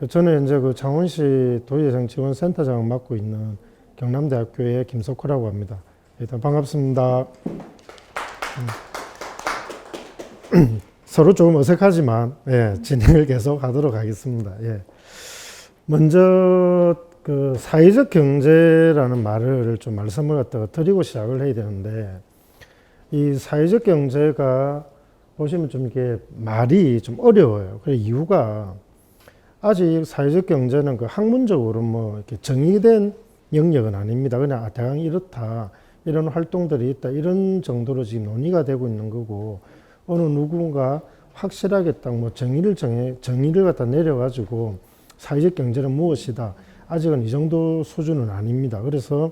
저는 이제 그 창원시 도시재생지원센터장을 맡고 있는 경남대학교의 김석호라고 합니다. 일단 반갑습니다. 서로 조금 어색하지만 진행을 계속 하도록 하겠습니다. 먼저 그 사회적 경제라는 말을 좀 말씀을 갖다가 드리고 시작을 해야 되는데, 이 사회적 경제가 보시면 좀 이게 말이 좀 어려워요. 그 이유가 아직 사회적 경제는 그 학문적으로 뭐 이렇게 정의된 영역은 아닙니다. 그냥 대강 이렇다, 이런 활동들이 있다, 이런 정도로 지금 논의가 되고 있는 거고, 어느 누군가 확실하게 딱 뭐 정의를 갖다 내려가지고 사회적 경제는 무엇이다, 아직은 이 정도 수준은 아닙니다. 그래서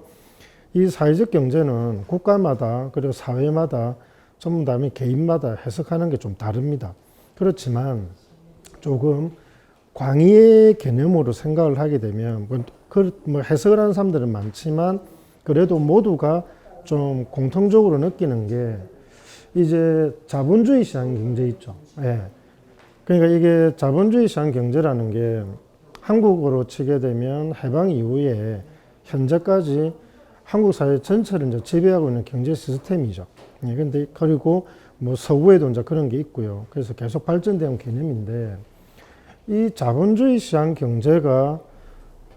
이 사회적 경제는 국가마다 그리고 사회마다 전부 다 개인마다 해석하는 게 좀 다릅니다. 그렇지만 조금 광의의 개념으로 생각을 하게 되면 뭐 해석을 하는 사람들은 많지만 그래도 모두가 좀 공통적으로 느끼는 게 이제 자본주의 시장 경제 있죠. 그러니까 이게 자본주의 시장 경제라는 게 한국으로 치게 되면 해방 이후에 현재까지 한국 사회 전체를 이제 지배하고 있는 경제 시스템이죠. 근데 그리고 뭐 서구에도 이제 그런 게 있고요. 그래서 계속 발전된 개념인데, 이 자본주의 시장 경제가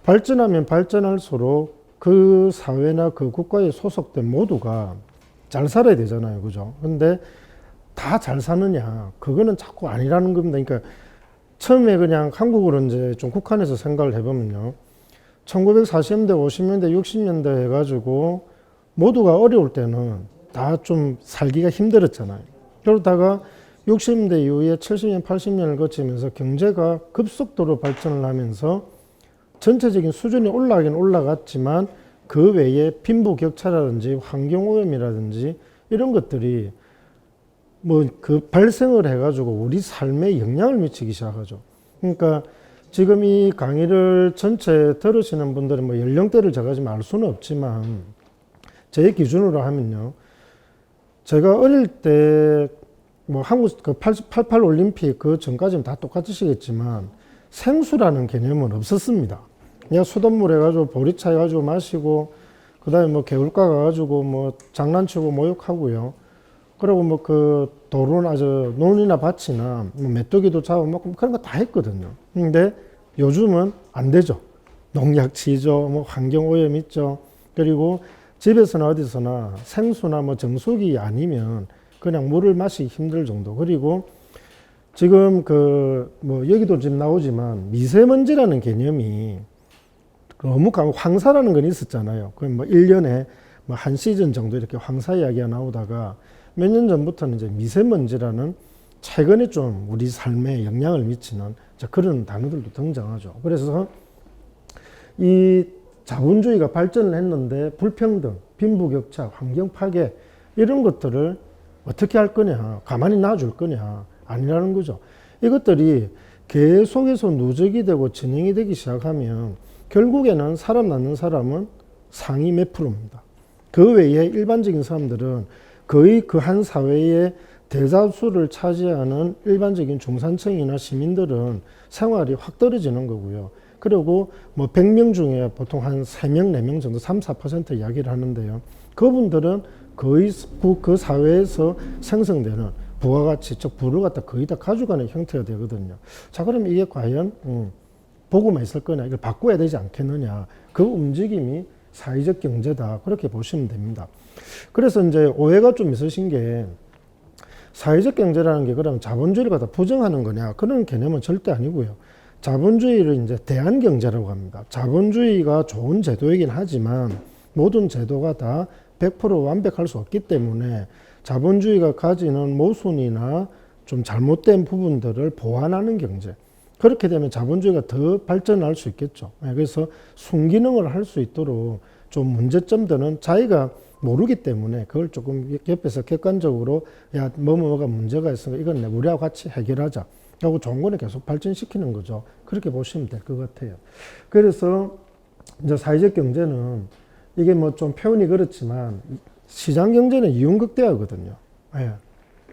발전하면 발전할수록 그 사회나 그 국가에 소속된 모두가 잘 살아야 되잖아요. 그죠? 근데 다 잘 사느냐? 그거는 자꾸 아니라는 겁니다. 그러니까 처음에 그냥 한국으로 이제 좀 국한해서 생각을 해보면요. 1940년대, 50년대, 60년대 해가지고 모두가 어려울 때는 다 좀 살기가 힘들었잖아요. 그러다가 60년대 이후에 70년, 80년을 거치면서 경제가 급속도로 발전을 하면서 전체적인 수준이 올라가긴 올라갔지만 그 외에 빈부격차라든지 환경오염이라든지 이런 것들이 뭐 그 발생을 해가지고 우리 삶에 영향을 미치기 시작하죠. 그러니까 지금 이 강의를 전체 들으시는 분들은 뭐 연령대를 제가 지금 알 수는 없지만 제 기준으로 하면요. 제가 어릴 때 뭐 한국 그 88 올림픽 그 전까지는 다 똑같으시겠지만 생수라는 개념은 없었습니다. 그냥 수돗물 해가지고 보리차 해가지고 마시고, 그 다음에 뭐 개울가 가가지고 뭐 장난치고 모욕하고요. 그리고 뭐 그 도로나 논이나 밭이나 뭐 메뚜기도 잡아먹고 그런 거 다 했거든요. 근데 요즘은 안 되죠. 농약 치죠. 뭐 환경오염 있죠. 그리고 집에서나 어디서나 생수나 뭐 정수기 아니면 그냥 물을 마시기 힘들 정도. 그리고 지금 그 뭐 여기도 지금 나오지만 미세먼지라는 개념이 너무 강하고, 황사라는 건 있었잖아요. 그 뭐 1년에 뭐 한 시즌 정도 이렇게 황사 이야기가 나오다가 몇 년 전부터는 이제 미세먼지라는 최근에 좀 우리 삶에 영향을 미치는 그런 단어들도 등장하죠. 그래서 이 자본주의가 발전을 했는데 불평등, 빈부격차, 환경 파괴 이런 것들을 어떻게 할 거냐, 가만히 놔줄 거냐, 아니라는 거죠. 이것들이 계속해서 누적이 되고 진행이 되기 시작하면 결국에는 살아남는 사람은 상위 몇 프로입니다. 그 외에 일반적인 사람들은 거의 그 한 사회의 대다수를 차지하는 일반적인 중산층이나 시민들은 생활이 확 떨어지는 거고요. 그리고 뭐 100명 중에 보통 한 3명, 4명 정도 3, 4% 이야기를 하는데요. 그분들은 거의 그 사회에서 생성되는 부가가치, 즉 부를 갖다 거의 다 가져가는 형태가 되거든요. 자, 그럼 이게 과연 보고만 있을 거냐, 이걸 바꿔야 되지 않겠느냐, 그 움직임이 사회적 경제다, 그렇게 보시면 됩니다. 그래서 이제 오해가 좀 있으신 게, 사회적 경제라는 게 그러면 자본주의를 갖다 부정하는 거냐, 그런 개념은 절대 아니고요. 자본주의를 이제 대안경제라고 합니다. 자본주의가 좋은 제도이긴 하지만 모든 제도가 다 100% 완벽할 수 없기 때문에 자본주의가 가지는 모순이나 좀 잘못된 부분들을 보완하는 경제. 그렇게 되면 자본주의가 더 발전할 수 있겠죠. 그래서 순기능을 할 수 있도록 좀 문제점들은 자기가 모르기 때문에 그걸 조금 옆에서 객관적으로 야, 뭐가 문제가 있으니까 이건 우리하고 같이 해결하자. 하고 좋은 거는 계속 발전시키는 거죠. 그렇게 보시면 될 것 같아요. 그래서 이제 사회적 경제는 이게 뭐 좀 표현이 그렇지만 시장 경제는 이윤극대화거든요.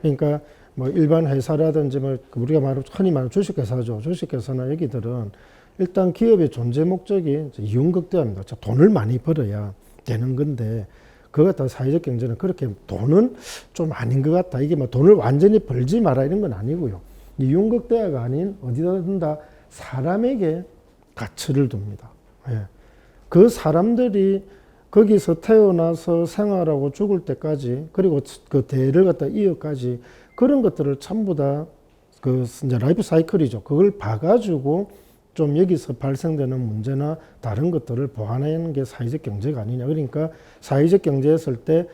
그러니까 뭐 일반 회사라든지 뭐 우리가 흔히 말하는 주식회사죠. 주식회사나 여기들은 일단 기업의 존재 목적이 이윤 극대화입니다. 돈을 많이 벌어야 되는 건데 그거 같다 사회적 경제는 그렇게 돈은 좀 아닌 것 같다. 이게 뭐 돈을 완전히 벌지 마라 이런 건 아니고요. 이윤 극대화가 아닌 어디다 둔다 사람에게 가치를 둡니다. 예. 그 사람들이 거기서 태어나서 생활하고 죽을 때까지 그리고 그 대를 갖다 이어까지 그런 것들을 전부 다 그 이제 라이프 사이클이죠. 그걸 봐가지고 좀 여기서 발생되는 문제나 다른 것들을 보완하는 게 사회적 경제가 아니냐. 그러니까 사회적 경제 했을 때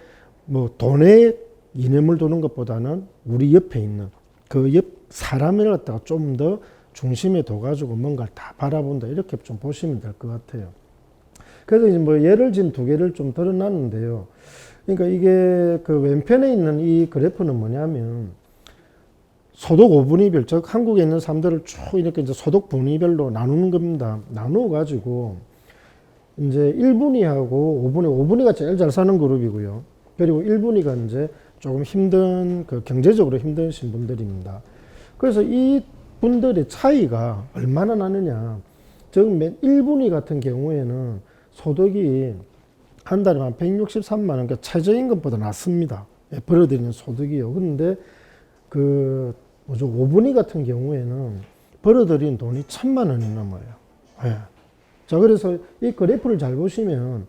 뭐 돈에 이념을 두는 것보다는 우리 옆에 있는 그 옆 사람을 갖다가 좀 더 중심에 둬가지고 뭔가를 다 바라본다. 이렇게 좀 보시면 될 것 같아요. 그래서 이제 뭐 예를 지금 두 개를 좀 들어놨는데요. 그러니까 이게 그 왼편에 있는 이 그래프는 뭐냐면 소득 5분위별, 즉 한국에 있는 사람들을 쭉 이렇게 이제 소득 분위별로 나누는 겁니다. 나누어 가지고 이제 1분위하고 5분위, 5분위가 제일 잘 사는 그룹이고요. 그리고 1분위가 이제 조금 힘든 그 경제적으로 힘드신 분들입니다. 그래서 이 분들의 차이가 얼마나 나느냐. 즉 1분위 같은 경우에는 소득이 한 달에 한 163만 원, 그러니까 최저임금보다 낮습니다. 예, 벌어들이는 소득이요. 그런데 그 뭐죠 5분위 같은 경우에는 벌어들인 돈이 1,000만 원이 넘어요. 예. 자, 그래서 이 그래프를 잘 보시면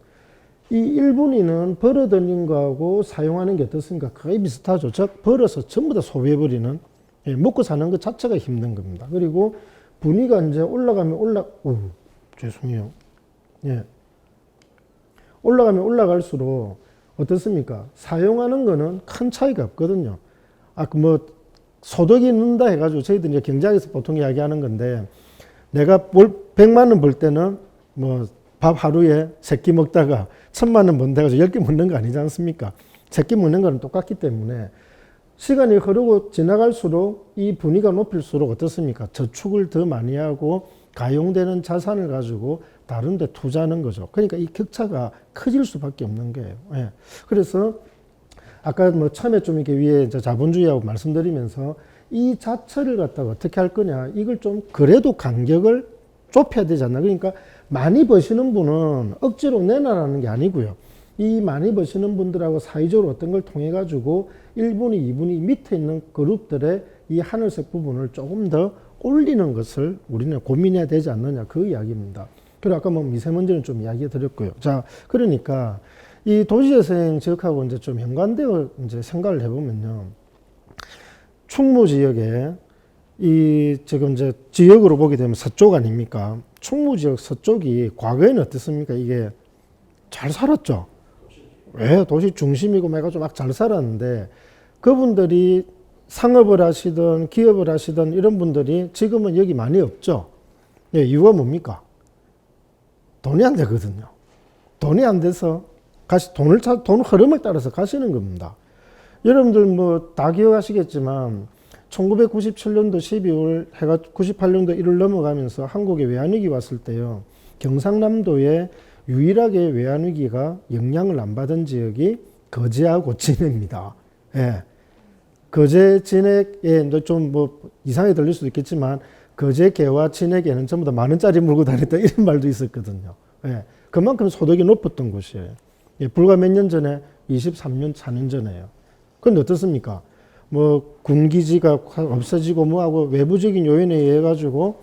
이 1분위는 벌어들인 거하고 사용하는 게 어떻습니까? 거의 비슷하죠. 즉 벌어서 전부 다 소비해버리는, 예, 먹고 사는 것 자체가 힘든 겁니다. 그리고 분위가 이제 올라가면 죄송해요. 예. 올라가면 올라갈수록 어떻습니까? 사용하는 거는 큰 차이가 없거든요. 뭐 소득이 는다 해가지고 저희들이 이제 경제학에서 보통 이야기하는 건데 내가 100만 원 벌 때는 뭐 밥 하루에 3끼 먹다가 1,000만 원 번다 해가지고 10끼 먹는 거 아니지 않습니까? 3끼 먹는 거는 똑같기 때문에 시간이 흐르고 지나갈수록 이 분위가 높일수록 어떻습니까? 저축을 더 많이 하고 가용되는 자산을 가지고 다른 데 투자하는 거죠. 그러니까 이 격차가 커질 수밖에 없는 거예요. 예. 그래서 아까 뭐 처음에 좀 이렇게 위에 이제 자본주의하고 말씀드리면서 이 자체를 갖다가 어떻게 할 거냐. 이걸 좀 그래도 간격을 좁혀야 되지 않나. 그러니까 많이 버시는 분은 억지로 내놔라는 게 아니고요. 이 많이 버시는 분들하고 사회적으로 어떤 걸 통해 가지고 1분위, 2분위 밑에 있는 그룹들의 이 하늘색 부분을 조금 더 올리는 것을 우리는 고민해야 되지 않느냐. 그 이야기입니다. 그리고 아까 뭐 미세먼지는 좀 이야기 드렸고요. 자, 그러니까 이 도시재생 지역하고 이제 좀 연관되어 이제 생각을 해보면요. 충무 지역에 이 지금 이제 지역으로 보게 되면 서쪽 아닙니까? 충무 지역 서쪽이 과거에는 어땠습니까? 이게 잘 살았죠. 왜? 도시 중심이고 해가지고 막 잘 살았는데 그분들이 상업을 하시든 기업을 하시든 이런 분들이 지금은 여기 많이 없죠. 예, 이유가 뭡니까? 돈이 안 되거든요. 돈이 안 돼서 돈 흐름을 따라서 가시는 겁니다. 여러분들 뭐 다 기억하시겠지만 1997년도 12월 해가 98년도 1월 넘어가면서 한국에 외환위기 왔을 때요. 경상남도에 유일하게 외환위기가 영향을 안 받은 지역이 거제하고 진해입니다. 예. 거제 진해에 좀 뭐 이상하게 들릴 수도 있겠지만 거제 개와 진해에는 전부 다 만 원짜리 물고 다녔다 이런 말도 있었거든요. 예. 그만큼 소득이 높았던 곳이에요. 예. 불과 몇 년 전에 23년, 4년 전에요. 그런데 어떻습니까? 뭐 군기지가 없어지고 뭐하고 외부적인 요인에 의해 가지고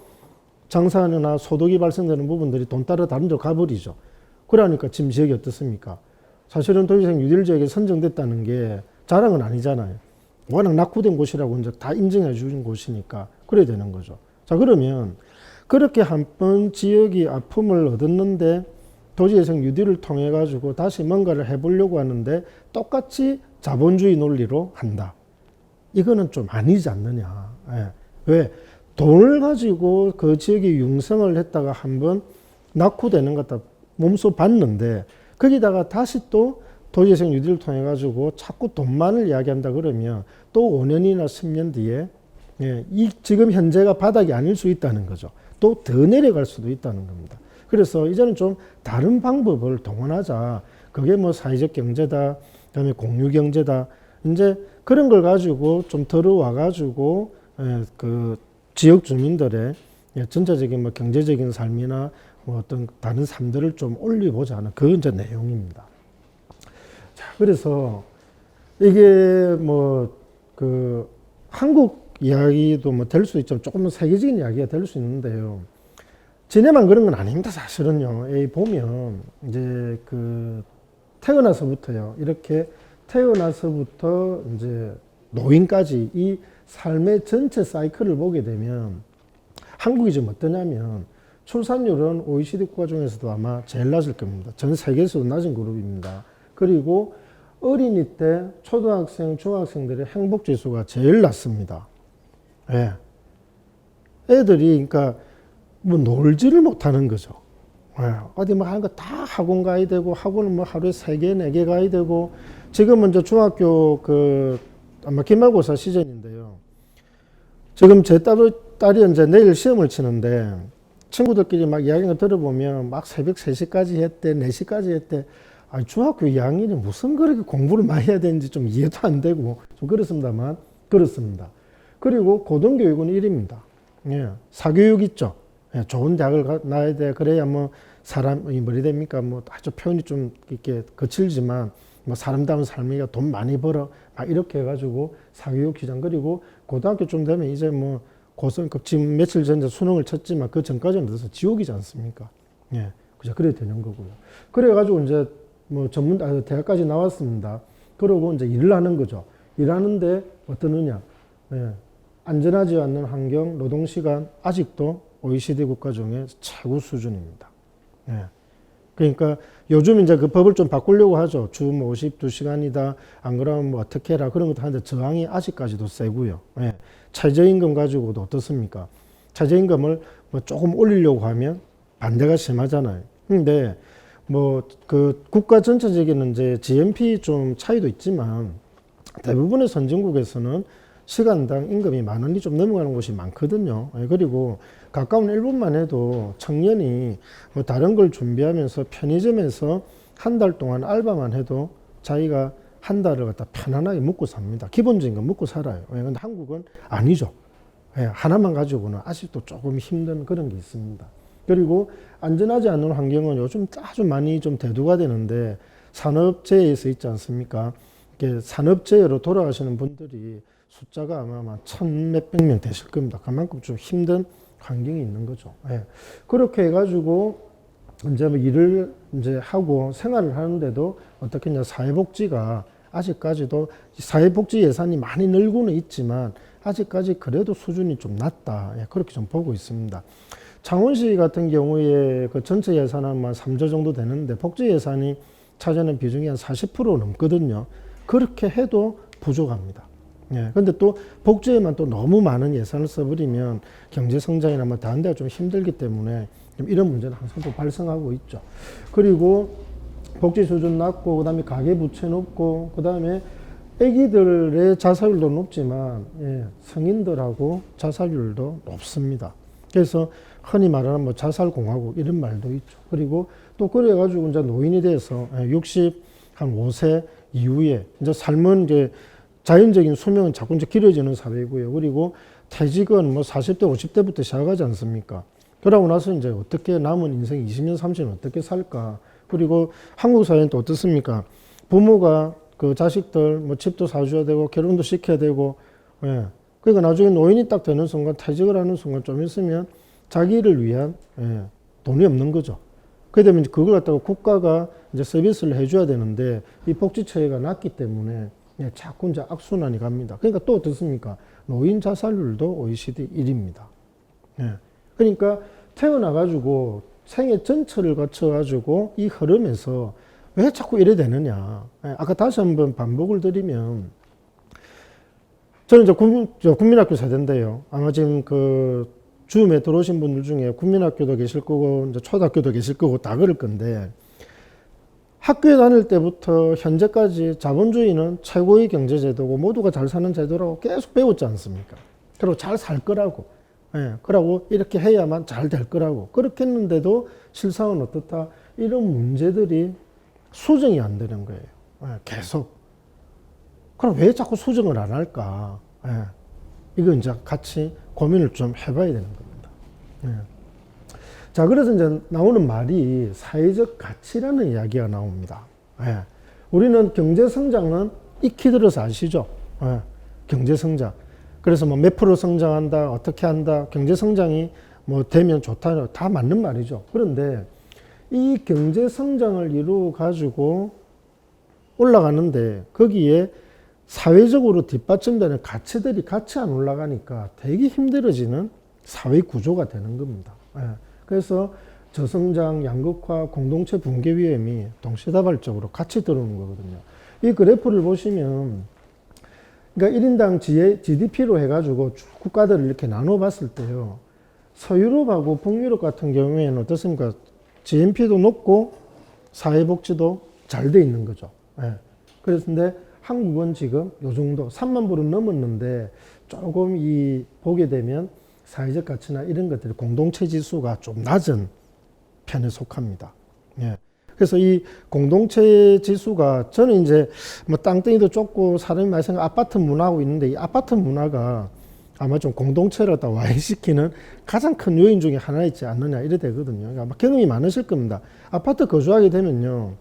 장사하느나 소득이 발생되는 부분들이 돈 따라 다른 데로 가버리죠. 그러니까 지금 지역이 어떻습니까? 사실은 도시재생 뉴딜 지역에 선정됐다는 게 자랑은 아니잖아요. 워낙 낙후된 곳이라고 이제 다 인정해 주는 곳이니까 그래야 되는 거죠. 자, 그러면 그렇게 한 번 지역이 아픔을 얻었는데 도시재생 뉴딜을 통해 가지고 다시 뭔가를 해보려고 하는데 똑같이 자본주의 논리로 한다. 이거는 좀 아니지 않느냐. 예. 왜? 돈을 가지고 그 지역이 융성을 했다가 한번 낙후되는 것 같다 몸소 봤는데 거기다가 다시 또 도시재생 뉴딜을 통해 가지고 자꾸 돈만을 이야기한다 그러면 또 5년이나 10년 뒤에 예, 이 지금 현재가 바닥이 아닐 수 있다는 거죠. 또 더 내려갈 수도 있다는 겁니다. 그래서 이제는 좀 다른 방법을 동원하자. 그게 뭐 사회적 경제다, 그다음에 공유 경제다. 이제 그런 걸 가지고 좀 들어와 가지고 그 지역 주민들의 예, 전체적인 뭐 경제적인 삶이나 뭐 어떤 다른 삶들을 좀 올려보자 하는 그 이제 내용입니다. 자, 그래서 이게 뭐 그 한국 이야기도 뭐 될 수 있지만 조금 세계적인 이야기가 될 수 있는데요. 지네만 그런 건 아닙니다. 사실은요. 이 보면 이제 그 태어나서부터요. 이렇게 태어나서부터 이제 노인까지 이 삶의 전체 사이클을 보게 되면 한국이 좀 어떠냐면 출산율은 OECD 국가 중에서도 아마 제일 낮을 겁니다. 전 세계에서도 낮은 그룹입니다. 그리고 어린이 때 초등학생, 중학생들의 행복 지수가 제일 낮습니다. 예. 애들이 그러니까 뭐 놀지를 못하는 거죠. 예. 어디 뭐 하는 거 다 학원 가야 되고 학원은 뭐 하루에 3개, 4개 가야 되고 지금은 이제 중학교 그 아마 기말고사 시즌인데요. 지금 제 딸이 이제 내일 시험을 치는데 친구들끼리 막 이야기를 들어보면 막 새벽 3시까지 했대, 4시까지 했대. 아, 중학교 2학년이 무슨 그렇게 공부를 많이 해야 되는지 좀 이해도 안 되고 좀 그렇습니다만 그렇습니다. 그리고 고등교육은 1입니다. 예, 사교육 있죠. 예, 좋은 대학을 나야 돼. 그래야 뭐 사람이 뭐리 됩니까? 뭐 아주 표현이 좀 이렇게 거칠지만 뭐 사람다운 삶이가 돈 많이 벌어. 막 이렇게 해가지고 사교육 기장. 그리고 고등학교쯤 되면 이제 뭐 고성급 지금 며칠 전에 수능을 쳤지만 그 전까지는 어서 지옥이지 않습니까? 예, 그죠. 그래야 되는 거고요. 그래가지고 이제 뭐 대학까지 나왔습니다. 그러고 이제 일을 하는 거죠. 일하는데 어떠느냐? 예, 안전하지 않는 환경, 노동시간 아직도 OECD 국가 중에 최고 수준입니다. 예. 그러니까 요즘 이제 그 법을 좀 바꾸려고 하죠. 주 뭐 52시간이다. 안 그러면 뭐 어떻게 해라. 그런 것도 하는데 저항이 아직까지도 세고요. 예. 최저임금 가지고도 어떻습니까? 최저임금을 뭐 조금 올리려고 하면 반대가 심하잖아요. 근데 뭐 그 국가 전체적인 이제 GNP 좀 차이도 있지만 대부분의 선진국에서는 시간당 임금이 10,000원이 좀 넘어가는 곳이 많거든요. 그리고 가까운 일본만 해도 청년이 뭐 다른 걸 준비하면서 편의점에서 한 달 동안 알바만 해도 자기가 한 달을 갖다 편안하게 먹고 삽니다. 기본적인 거 먹고 살아요. 그런데 한국은 아니죠. 하나만 가지고는 아직도 조금 힘든 그런 게 있습니다. 그리고 안전하지 않은 환경은 요즘 아주 많이 좀 대두가 되는데 산업재해에서 있지 않습니까? 이렇게 산업재해로 돌아가시는 분들이 숫자가 아마 1,000몇백 명 되실 겁니다. 그만큼 좀 힘든 환경이 있는 거죠. 예. 그렇게 해가지고 이제 뭐 일을 이제 하고 생활을 하는데도 어떻게 했냐, 사회복지가 아직까지도 사회복지 예산이 많이 늘고는 있지만 아직까지 그래도 수준이 좀 낮다. 예, 그렇게 좀 보고 있습니다. 창원시 같은 경우에 그 전체 예산은 한 3조 정도 되는데 복지 예산이 차지하는 비중이 한 40% 넘거든요. 그렇게 해도 부족합니다. 예. 근데 또 복지에만 또 너무 많은 예산을 써버리면 경제 성장이나 뭐 다른 데가 좀 힘들기 때문에 좀 이런 문제는 항상 또 발생하고 있죠. 그리고 복지 수준 낮고, 그 다음에 가계부채 높고, 그 다음에 애기들의 자살률도 높지만, 예, 성인들하고 자살률도 높습니다. 그래서 흔히 말하는 뭐 자살공화국 이런 말도 있죠. 그리고 또 그래가지고 이제 노인이 돼서 65세 이후에 이제 삶은 이제 자연적인 수명은 자꾸 이제 길어지는 사회고요. 그리고 퇴직은 뭐 40대, 50대부터 시작하지 않습니까? 그러고 나서 이제 어떻게 남은 인생 20년, 30년 어떻게 살까? 그리고 한국 사회는 또 어떻습니까? 부모가 그 자식들 뭐 집도 사줘야 되고 결혼도 시켜야 되고, 예. 그러니까 나중에 노인이 딱 되는 순간, 퇴직을 하는 순간 좀 있으면 자기를 위한, 예, 돈이 없는 거죠. 그러다 보면 그걸 갖다가 국가가 이제 서비스를 해줘야 되는데 이 복지체계가 낮기 때문에, 예, 자꾸 이제 악순환이 갑니다. 그러니까 또 어떻습니까? 노인 자살률도 OECD 1위입니다. 예. 그러니까 태어나가지고 생애 전체를 거쳐가지고 이 흐름에서 왜 자꾸 이래 되느냐. 예. 아까 다시 한번 반복을 드리면 저는 이제 국민학교 세대인데요. 아마 지금 그 줌에 들어오신 분들 중에 국민학교도 계실 거고 이제 초등학교도 계실 거고 다 그럴 건데 학교에 다닐 때부터 현재까지 자본주의는 최고의 경제제도고 모두가 잘 사는 제도라고 계속 배웠지 않습니까? 그리고 잘 살 거라고. 예, 그러고 이렇게 해야만 잘 될 거라고. 그렇게 했는데도 실상은 어떻다? 이런 문제들이 수정이 안 되는 거예요. 예, 계속. 그럼 왜 자꾸 수정을 안 할까? 예, 이거 이제 같이 고민을 좀 해봐야 되는 겁니다. 예. 자, 그래서 이제 나오는 말이 사회적 가치라는 이야기가 나옵니다. 예. 우리는 경제 성장은 익히 들어서 아시죠? 예. 경제 성장. 그래서 뭐 몇 프로 성장한다, 어떻게 한다, 경제 성장이 뭐 되면 좋다, 다 맞는 말이죠. 그런데 이 경제 성장을 이루어 가지고 올라가는데 거기에 사회적으로 뒷받침되는 가치들이 같이 안 올라가니까 되게 힘들어지는 사회 구조가 되는 겁니다. 예. 그래서 저성장, 양극화, 공동체 붕괴 위험이 동시다발적으로 같이 들어오는 거거든요. 이 그래프를 보시면, 그러니까 1인당 GDP로 해가지고 국가들을 이렇게 나눠 봤을 때요. 서유럽하고 북유럽 같은 경우에는 어떻습니까? GNP도 높고 사회복지도 잘 돼 있는 거죠. 예. 그런데 한국은 지금 요 정도 3만 불은 넘었는데 조금 보게 되면 사회적 가치나 이런 것들이 공동체 지수가 좀 낮은 편에 속합니다. 예. 그래서 이 공동체 지수가 저는 이제 뭐 땅덩이도 좁고 사람이 많이 생각 아파트 문화하고 있는데 이 아파트 문화가 아마 좀 공동체를 다 와해시키는 가장 큰 요인 중에 하나 있지 않느냐 이래 되거든요. 그러니까 아마 경험이 많으실 겁니다. 아파트 거주하게 되면요.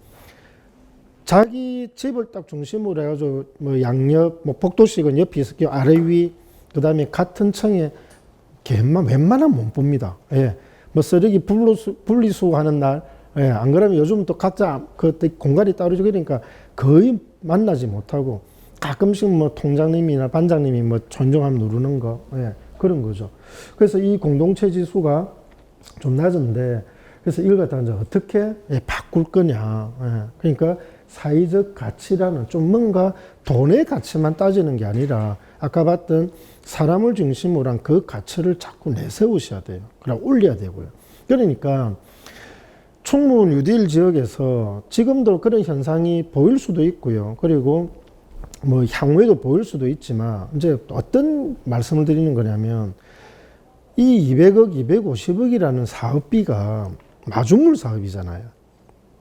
자기 집을 딱 중심으로 해가지고 뭐 양옆, 뭐 복도식은 옆이 있을게요. 아래 위, 그 다음에 같은 층에 웬만하면 못 봅니다. 예. 뭐 쓰레기 분리수거하는 날, 예. 안 그러면 요즘 또 각자 그 공간이 따로죠. 그러니까 거의 만나지 못하고 가끔씩 뭐 통장님이나 반장님이 뭐 존중함 누르는 거, 예. 그런 거죠. 그래서 이 공동체 지수가 좀 낮은데, 그래서 이걸 갖다가 이제 어떻게 바꿀 거냐. 예. 그러니까 사회적 가치라는 좀 뭔가 돈의 가치만 따지는 게 아니라 아까 봤던 사람을 중심으로 한 그 가치를 자꾸 내세우셔야 돼요. 그럼 올려야 되고요. 그러니까 충무 뉴딜 지역에서 지금도 그런 현상이 보일 수도 있고요. 그리고 뭐 향후에도 보일 수도 있지만 이제 어떤 말씀을 드리는 거냐면 이 200억, 250억이라는 사업비가 마중물 사업이잖아요.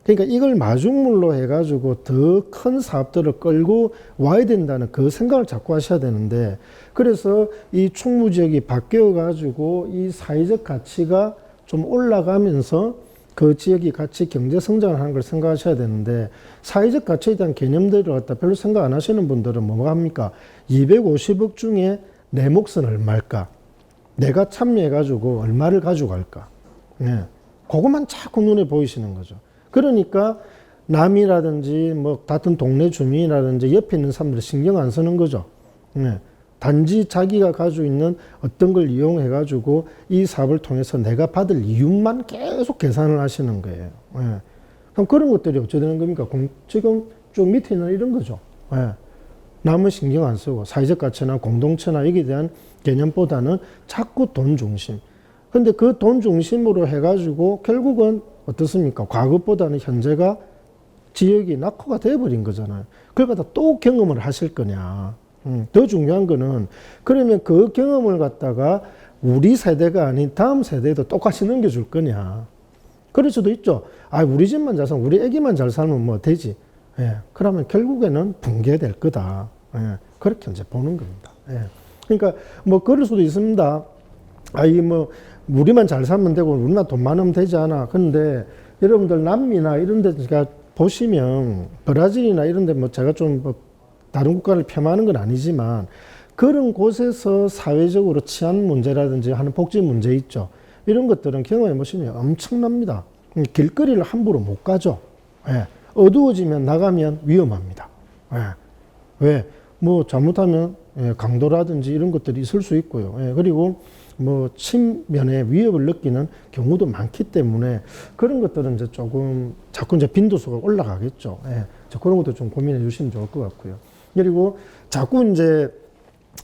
그러니까 이걸 마중물로 해가지고 더 큰 사업들을 끌고 와야 된다는 그 생각을 자꾸 하셔야 되는데, 그래서 이 충무 지역이 바뀌어가지고 이 사회적 가치가 좀 올라가면서 그 지역이 같이 경제 성장을 하는 걸 생각하셔야 되는데, 사회적 가치에 대한 개념들을 갖다 별로 생각 안 하시는 분들은 뭐 합니까? 250억 중에 내 몫은 얼마일까? 내가 참여해가지고 얼마를 가져갈까? 네. 그것만 자꾸 눈에 보이시는 거죠. 그러니까 남이라든지 뭐 같은 동네 주민이라든지 옆에 있는 사람들 신경 안 쓰는 거죠. 네. 단지 자기가 가지고 있는 어떤 걸 이용해 가지고 이 사업을 통해서 내가 받을 이윤만 계속 계산을 하시는 거예요. 네. 그럼 그런 것들이 어찌 되는 겁니까? 지금 쭉 밑에 있는 이런 거죠. 네. 남은 신경 안 쓰고 사회적 가치나 공동체나 여기에 대한 개념보다는 자꾸 돈 중심. 근데 그 돈 중심으로 해가지고 결국은 어떻습니까? 과거보다는 현재가 지역이 낙후가 돼버린 거잖아요. 그걸 갖다 또 경험을 하실 거냐. 더 중요한 거는 그러면 그 경험을 갖다가 우리 세대가 아닌 다음 세대에도 똑같이 넘겨줄 거냐. 그럴 수도 있죠. 아, 우리 집만 잘 살면, 우리 애기만 잘 살면 뭐 되지. 예. 그러면 결국에는 붕괴될 거다. 예. 그렇게 이제 보는 겁니다. 예. 그러니까 뭐 그럴 수도 있습니다. 아, 이 뭐 우리만 잘 살면 되고 우리만 돈 많으면 되지 않아. 그런데 여러분들 남미나 이런 데 제가 보시면 브라질이나 이런 데 뭐 제가 좀 뭐 다른 국가를 폄하하는 건 아니지만 그런 곳에서 사회적으로 치안 문제라든지 하는 복지 문제 있죠. 이런 것들은 경험해 보시면 엄청납니다. 길거리를 함부로 못 가죠. 예. 어두워지면 나가면 위험합니다. 예. 왜? 뭐 잘못하면 강도라든지 이런 것들이 있을 수 있고요. 예. 그리고 뭐 친면에 위협을 느끼는 경우도 많기 때문에 그런 것들은 이제 조금 자꾸 이제 빈도수가 올라가겠죠. 예. 그런 것도 좀 고민해 주시면 좋을 것 같고요. 그리고 자꾸 이제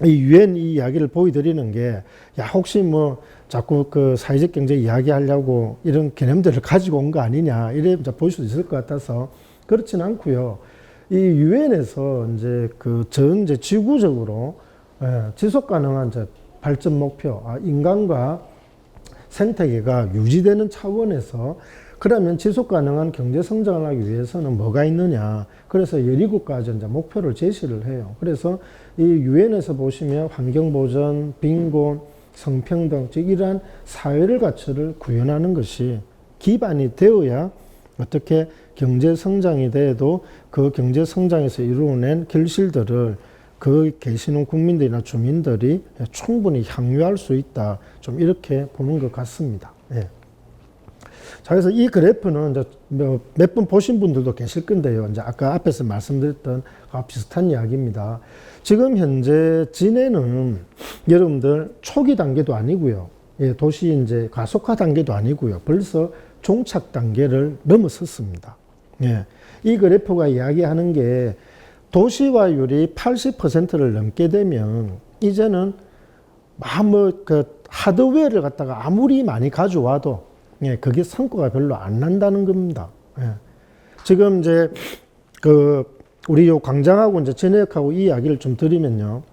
이 유엔 이 이야기를 보여드리는 게, 야, 혹시 뭐 자꾸 그 사회적 경제 이야기 하려고 이런 개념들을 가지고 온 거 아니냐, 이래 보일 수도 있을 것 같아서 그렇진 않고요. 이 유엔에서 이제 이제 지구적으로 지속 가능한 이제 발전 목표, 인간과 생태계가 유지되는 차원에서 그러면 지속 가능한 경제 성장을 하기 위해서는 뭐가 있느냐. 그래서 17가지 이제 목표를 제시를 해요. 그래서 이 유엔에서 보시면 환경보전, 빈곤, 성평등, 즉 이러한 사회를 가치를 구현하는 것이 기반이 되어야 어떻게 경제 성장이 돼도 그 경제 성장에서 이루어낸 결실들을 그 계시는 국민들이나 주민들이 충분히 향유할 수 있다. 좀 이렇게 보는 것 같습니다. 예. 자, 그래서 이 그래프는 이제 몇 번 보신 분들도 계실 건데요. 이제 아까 앞에서 말씀드렸던 비슷한 이야기입니다. 지금 현재 진해는 여러분들 초기 단계도 아니고요. 예, 도시 이제 가속화 단계도 아니고요. 벌써 종착 단계를 넘어섰습니다. 예, 이 그래프가 이야기하는 게 도시화율이 80%를 넘게 되면 이제는 그 하드웨어를 갖다가 아무리 많이 가져와도 예, 그게 성과가 별로 안 난다는 겁니다. 예. 지금 이제 우리 요 광장하고 이제 진해역하고 이 이야기를 좀 드리면요.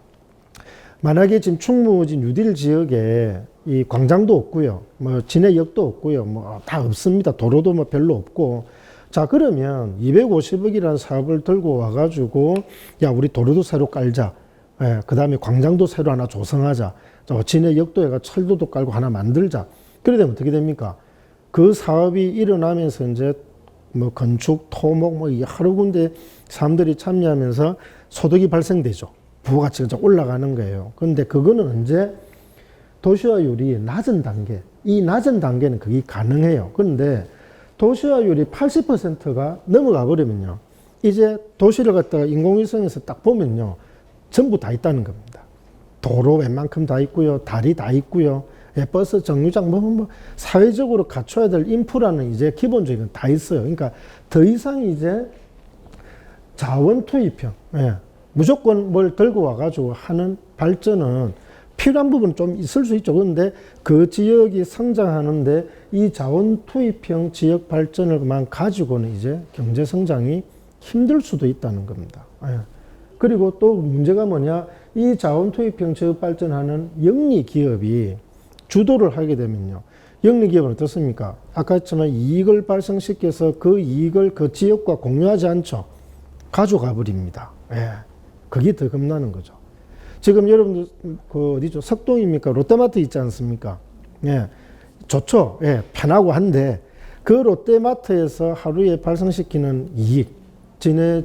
만약에 지금 충무진 뉴딜 지역에 이 광장도 없고요. 뭐 진해역도 없고요. 뭐 다 없습니다. 도로도 뭐 별로 없고. 자, 그러면 250억이라는 사업을 들고 와가지고 야, 우리 도로도 새로 깔자. 예, 그 다음에 광장도 새로 하나 조성하자. 진해역도 해가 철도도 깔고 하나 만들자. 그래 되면 어떻게 됩니까? 그 사업이 일어나면서 이제 뭐 건축, 토목, 뭐 여러 군데 사람들이 참여하면서 소득이 발생되죠. 부가가치가 올라가는 거예요. 그런데 그거는 언제 도시화율이 낮은 단계, 이 낮은 단계는 그게 가능해요. 그런데 도시화율이 80%가 넘어가 버리면요. 이제 도시를 갖다가 인공위성에서 딱 보면요. 전부 다 있다는 겁니다. 도로 웬만큼 다 있고요. 다리 다 있고요. 예, 버스 정류장 뭐 사회적으로 갖춰야 될 인프라는 이제 기본적인 건 다 있어요. 그러니까 더 이상 이제 자원 투입형, 예, 무조건 뭘 들고 와가지고 하는 발전은 필요한 부분은 좀 있을 수 있죠. 그런데 그 지역이 성장하는데 이 자원 투입형 지역 발전을만 가지고는 이제 경제 성장이 힘들 수도 있다는 겁니다. 예. 그리고 또 문제가 뭐냐, 이 자원 투입형 지역 발전하는 영리 기업이 주도를 하게 되면요. 영리기업은 어떻습니까? 아까 했지만 이익을 발생시켜서 그 이익을 그 지역과 공유하지 않죠. 가져가 버립니다. 예. 그게 더 겁나는 거죠. 지금 여러분들, 어디죠? 석동입니까? 롯데마트 있지 않습니까? 예. 좋죠. 예. 편하고 한데, 그 롯데마트에서 하루에 발생시키는 이익, 진해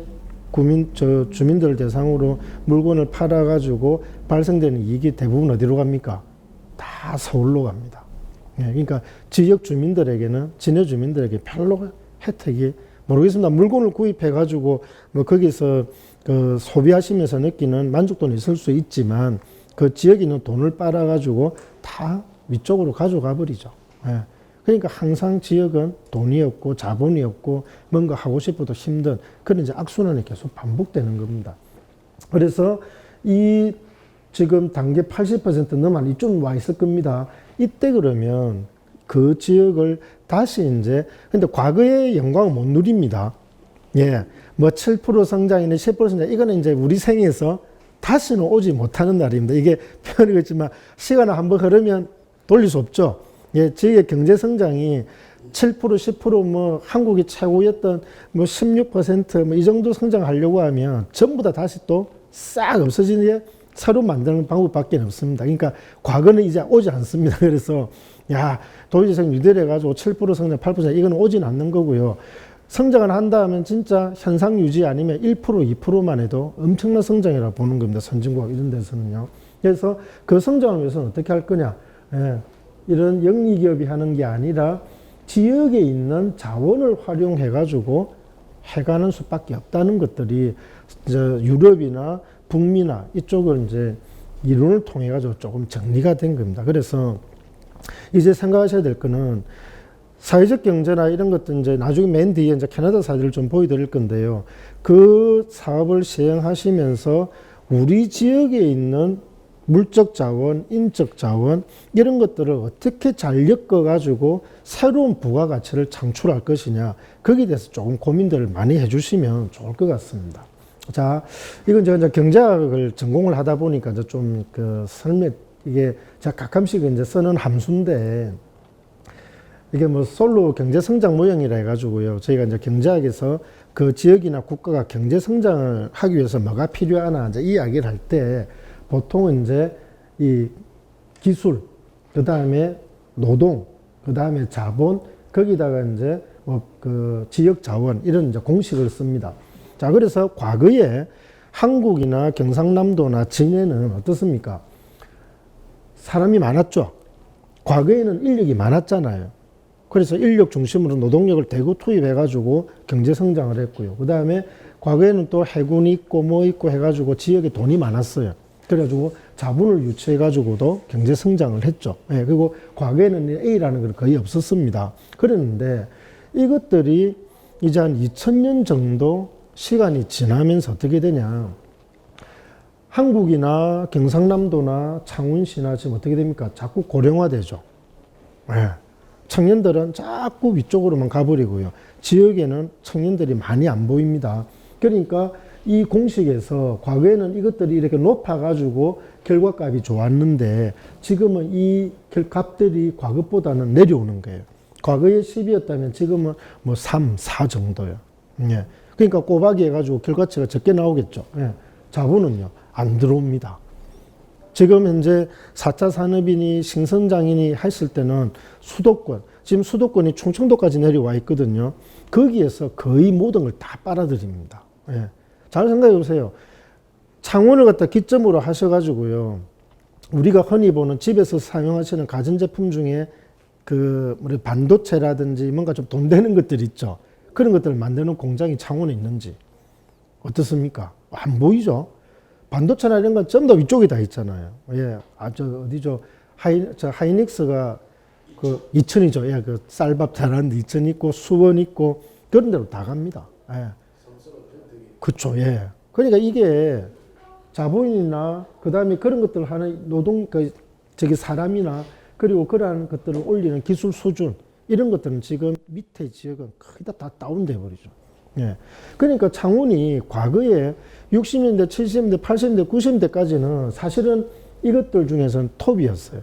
주민들 대상으로 물건을 팔아가지고 발생되는 이익이 대부분 어디로 갑니까? 다 서울로 갑니다. 예, 그러니까 지역 주민들에게는, 진해 주민들에게 별로 혜택이 모르겠습니다. 물건을 구입해가지고 뭐 거기서 소비하시면서 느끼는 만족도는 있을 수 있지만 그 지역에 있는 돈을 빨아가지고 다 위쪽으로 가져가 버리죠. 예, 그러니까 항상 지역은 돈이 없고 자본이 없고 뭔가 하고 싶어도 힘든 그런 이제 악순환이 계속 반복되는 겁니다. 그래서 이 지금 단계 80% 넘어 이쯤 와 있을 겁니다. 이때 그러면 그 지역을 다시 이제, 근데 과거의 영광을 못 누립니다. 예. 뭐 7% 성장이네, 10% 성장, 이거는 이제 우리 생에서 다시는 오지 못하는 날입니다. 이게 표현이 그렇지만 시간을 한번 흐르면 돌릴 수 없죠. 예. 지역의 경제 성장이 7%, 10% 한국이 최고였던 16% 이 정도 성장하려고 하면 전부 다 다시 또 싹 없어지는 게 새로 만드는 방법밖에 없습니다. 그러니까 과거는 이제 오지 않습니다. 그래서 야, 도시재생 유대해가지고 7% 성장, 8% 이건 오진 않는 거고요. 성장을 한다 하면 진짜 현상 유지 아니면 1%, 2%만 해도 엄청난 성장이라고 보는 겁니다. 선진국 이런 데서는요. 그래서 그 성장을 위해서는 어떻게 할 거냐. 예, 이런 영리기업이 하는 게 아니라 지역에 있는 자원을 활용해가지고 해가는 수밖에 없다는 것들이 이제 유럽이나 북미나 이쪽을 이제 이론을 통해 가지고 조금 정리가 된 겁니다. 그래서 이제 생각하셔야 될 거는 사회적 경제나 이런 것들 이제 나중에 맨 뒤에 이제 캐나다 사례를 좀 보여드릴 건데요. 그 사업을 시행하시면서 우리 지역에 있는 물적 자원, 인적 자원 이런 것들을 어떻게 잘 엮어가지고 새로운 부가가치를 창출할 것이냐 거기에 대해서 조금 고민들을 많이 해주시면 좋을 것 같습니다. 자, 이건 제가 이제 경제학을 전공을 하다 보니까 이제 좀 설명, 이게 제가 가끔씩 이제 쓰는 함수인데, 이게 뭐 솔로 경제 성장 모형이라 해가지고요. 저희가 이제 경제학에서 그 지역이나 국가가 경제 성장을 하기 위해서 뭐가 필요하나 이제 이야기를 할 때 보통은 이제 이 기술, 그 다음에 노동, 그 다음에 자본, 거기다가 이제 그 지역 자원 이런 이제 공식을 씁니다. 자, 그래서 과거에 한국이나 경상남도나 진해는 어떻습니까? 사람이 많았죠. 과거에는 인력이 많았잖아요. 그래서 인력 중심으로 노동력을 대거 투입해가지고 경제 성장을 했고요. 그 다음에 과거에는 또 해군이 있고 뭐 있고 해가지고 지역에 돈이 많았어요. 그래가지고 자본을 유치해가지고도 경제 성장을 했죠. 예, 그리고 과거에는 A라는 건 거의 없었습니다. 그랬는데 이것들이 이제 한 2000년 정도 시간이 지나면서 어떻게 되냐. 한국이나 경상남도나 창원시나 지금 어떻게 됩니까? 자꾸 고령화되죠. 예. 청년들은 자꾸 위쪽으로만 가버리고요. 지역에는 청년들이 많이 안 보입니다. 그러니까 이 공식에서 과거에는 이것들이 이렇게 높아가지고 결과값이 좋았는데 지금은 이 값들이 과거보다는 내려오는 거예요. 과거에 10이었다면 지금은 뭐 3, 4 정도요. 예. 그러니까 꼬박이 해가지고 결과치가 적게 나오겠죠. 예. 자본은요, 안 들어옵니다. 지금 현재 4차 산업이니 신성장이니 했을 때는 수도권, 지금 수도권이 충청도까지 내려와 있거든요. 거기에서 거의 모든 걸 다 빨아들입니다. 예. 잘 생각해 보세요. 창원을 갖다 기점으로 하셔가지고요. 우리가 흔히 보는 집에서 사용하시는 가전제품 중에 그 우리 반도체라든지 뭔가 좀 돈 되는 것들 있죠. 그런 것들을 만드는 공장이 창원에 있는지 어떻습니까? 안 보이죠? 반도체나 이런 건 전부 다 위쪽에 다 있잖아요. 예. 어디죠? 하이닉스가 그 이천이죠. 예. 그 쌀밥 잘하는데 이천 있고 수원 있고 그런 데로 다 갑니다. 예. 그쵸. 예. 그러니까 이게 자본이나 그 다음에 그런 것들 하는 사람이나 그리고 그러한 것들을 올리는 기술 수준 이런 것들은 지금 밑에 지역은 거의 다 다운돼 버리죠. 예. 그러니까 창원이 과거에 60년대, 70년대, 80년대, 90년대까지는 사실은 이것들 중에서는 톱이었어요.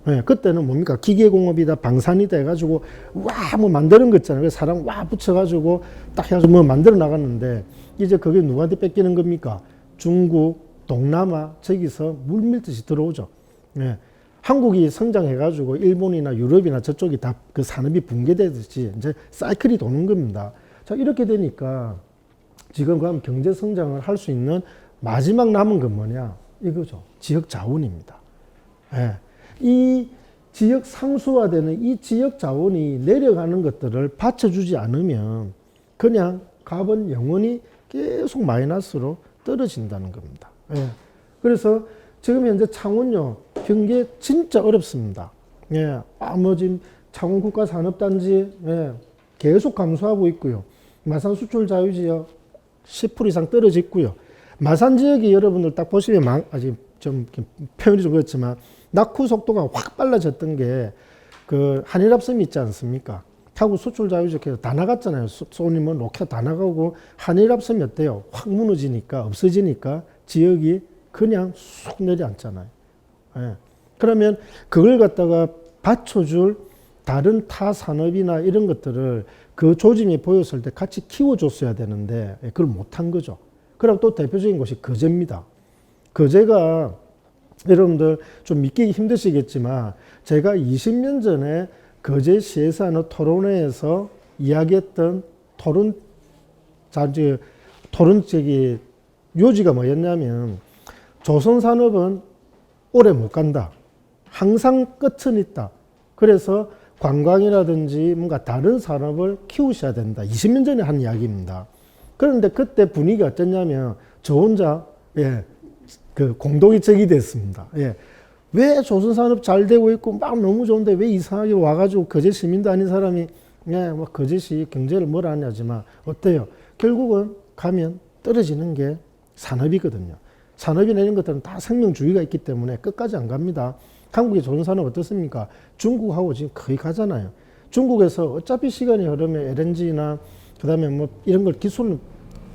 예. 그때는 뭡니까? 기계공업이다, 방산이다 해가지고, 뭐 만드는 거 있잖아요. 그래서 사람 붙여가지고 딱 해가지고 뭐 만들어 나갔는데, 이제 그게 누구한테 뺏기는 겁니까? 중국, 동남아, 저기서 물밀듯이 들어오죠. 예. 한국이 성장해가지고 일본이나 유럽이나 저쪽이 다 그 산업이 붕괴되듯이 이제 사이클이 도는 겁니다. 자, 이렇게 되니까 지금 그럼 경제 성장을 할 수 있는 마지막 남은 건 뭐냐? 이거죠. 지역 자원입니다. 예. 이 지역 상수화되는 이 지역 자원이 내려가는 것들을 받쳐주지 않으면 그냥 값은 영원히 계속 마이너스로 떨어진다는 겁니다. 예. 그래서 지금 현재 창원요, 경계 진짜 어렵습니다. 예. 지금 창원 국가산업단지, 예. 계속 감소하고 있고요. 마산 수출 자유지역 10% 이상 떨어졌고요. 마산 지역이 여러분들 딱 보시면 아직 좀 표현이 좀 그렇지만 낙후 속도가 확 빨라졌던 게 그 한일합섬이 있지 않습니까? 타고 수출 자유지역에서 다 나갔잖아요. 소니 뭐 로켓 다 나가고 한일합섬이 어때요? 확 무너지니까 없어지니까 지역이 그냥 쑥 내려앉잖아요. 예. 그러면 그걸 갖다가 받쳐줄 다른 타 산업이나 이런 것들을 그 조짐이 보였을 때 같이 키워줬어야 되는데 그걸 못한 거죠. 그럼 또 대표적인 곳이 거제입니다. 거제가 여러분들 좀 믿기 힘드시겠지만 제가 20년 전에 거제시에서 하는 토론회에서 이야기했던 토론적이 요지가 뭐였냐면 조선산업은 오래 못 간다. 항상 끝은 있다. 그래서 관광이라든지 뭔가 다른 산업을 키우셔야 된다. 20년 전에 한 이야기입니다. 그런데 그때 분위기가 어땠냐면 저 혼자 그 공동이 제기됐습니다. 왜 조선산업 잘 되고 있고 막 너무 좋은데 왜 이상하게 와가지고 거제 시민도 아닌 사람이 뭐 거제시 경제를 뭐라 하냐지만 어때요? 결국은 가면 떨어지는 게 산업이거든요. 산업이나 이런 것들은 다 생명주의가 있기 때문에 끝까지 안 갑니다. 한국의 조선산업 어떻습니까? 중국하고 지금 거의 가잖아요. 중국에서 어차피 시간이 흐르면 LNG나 그 다음에 뭐 이런 걸 기술을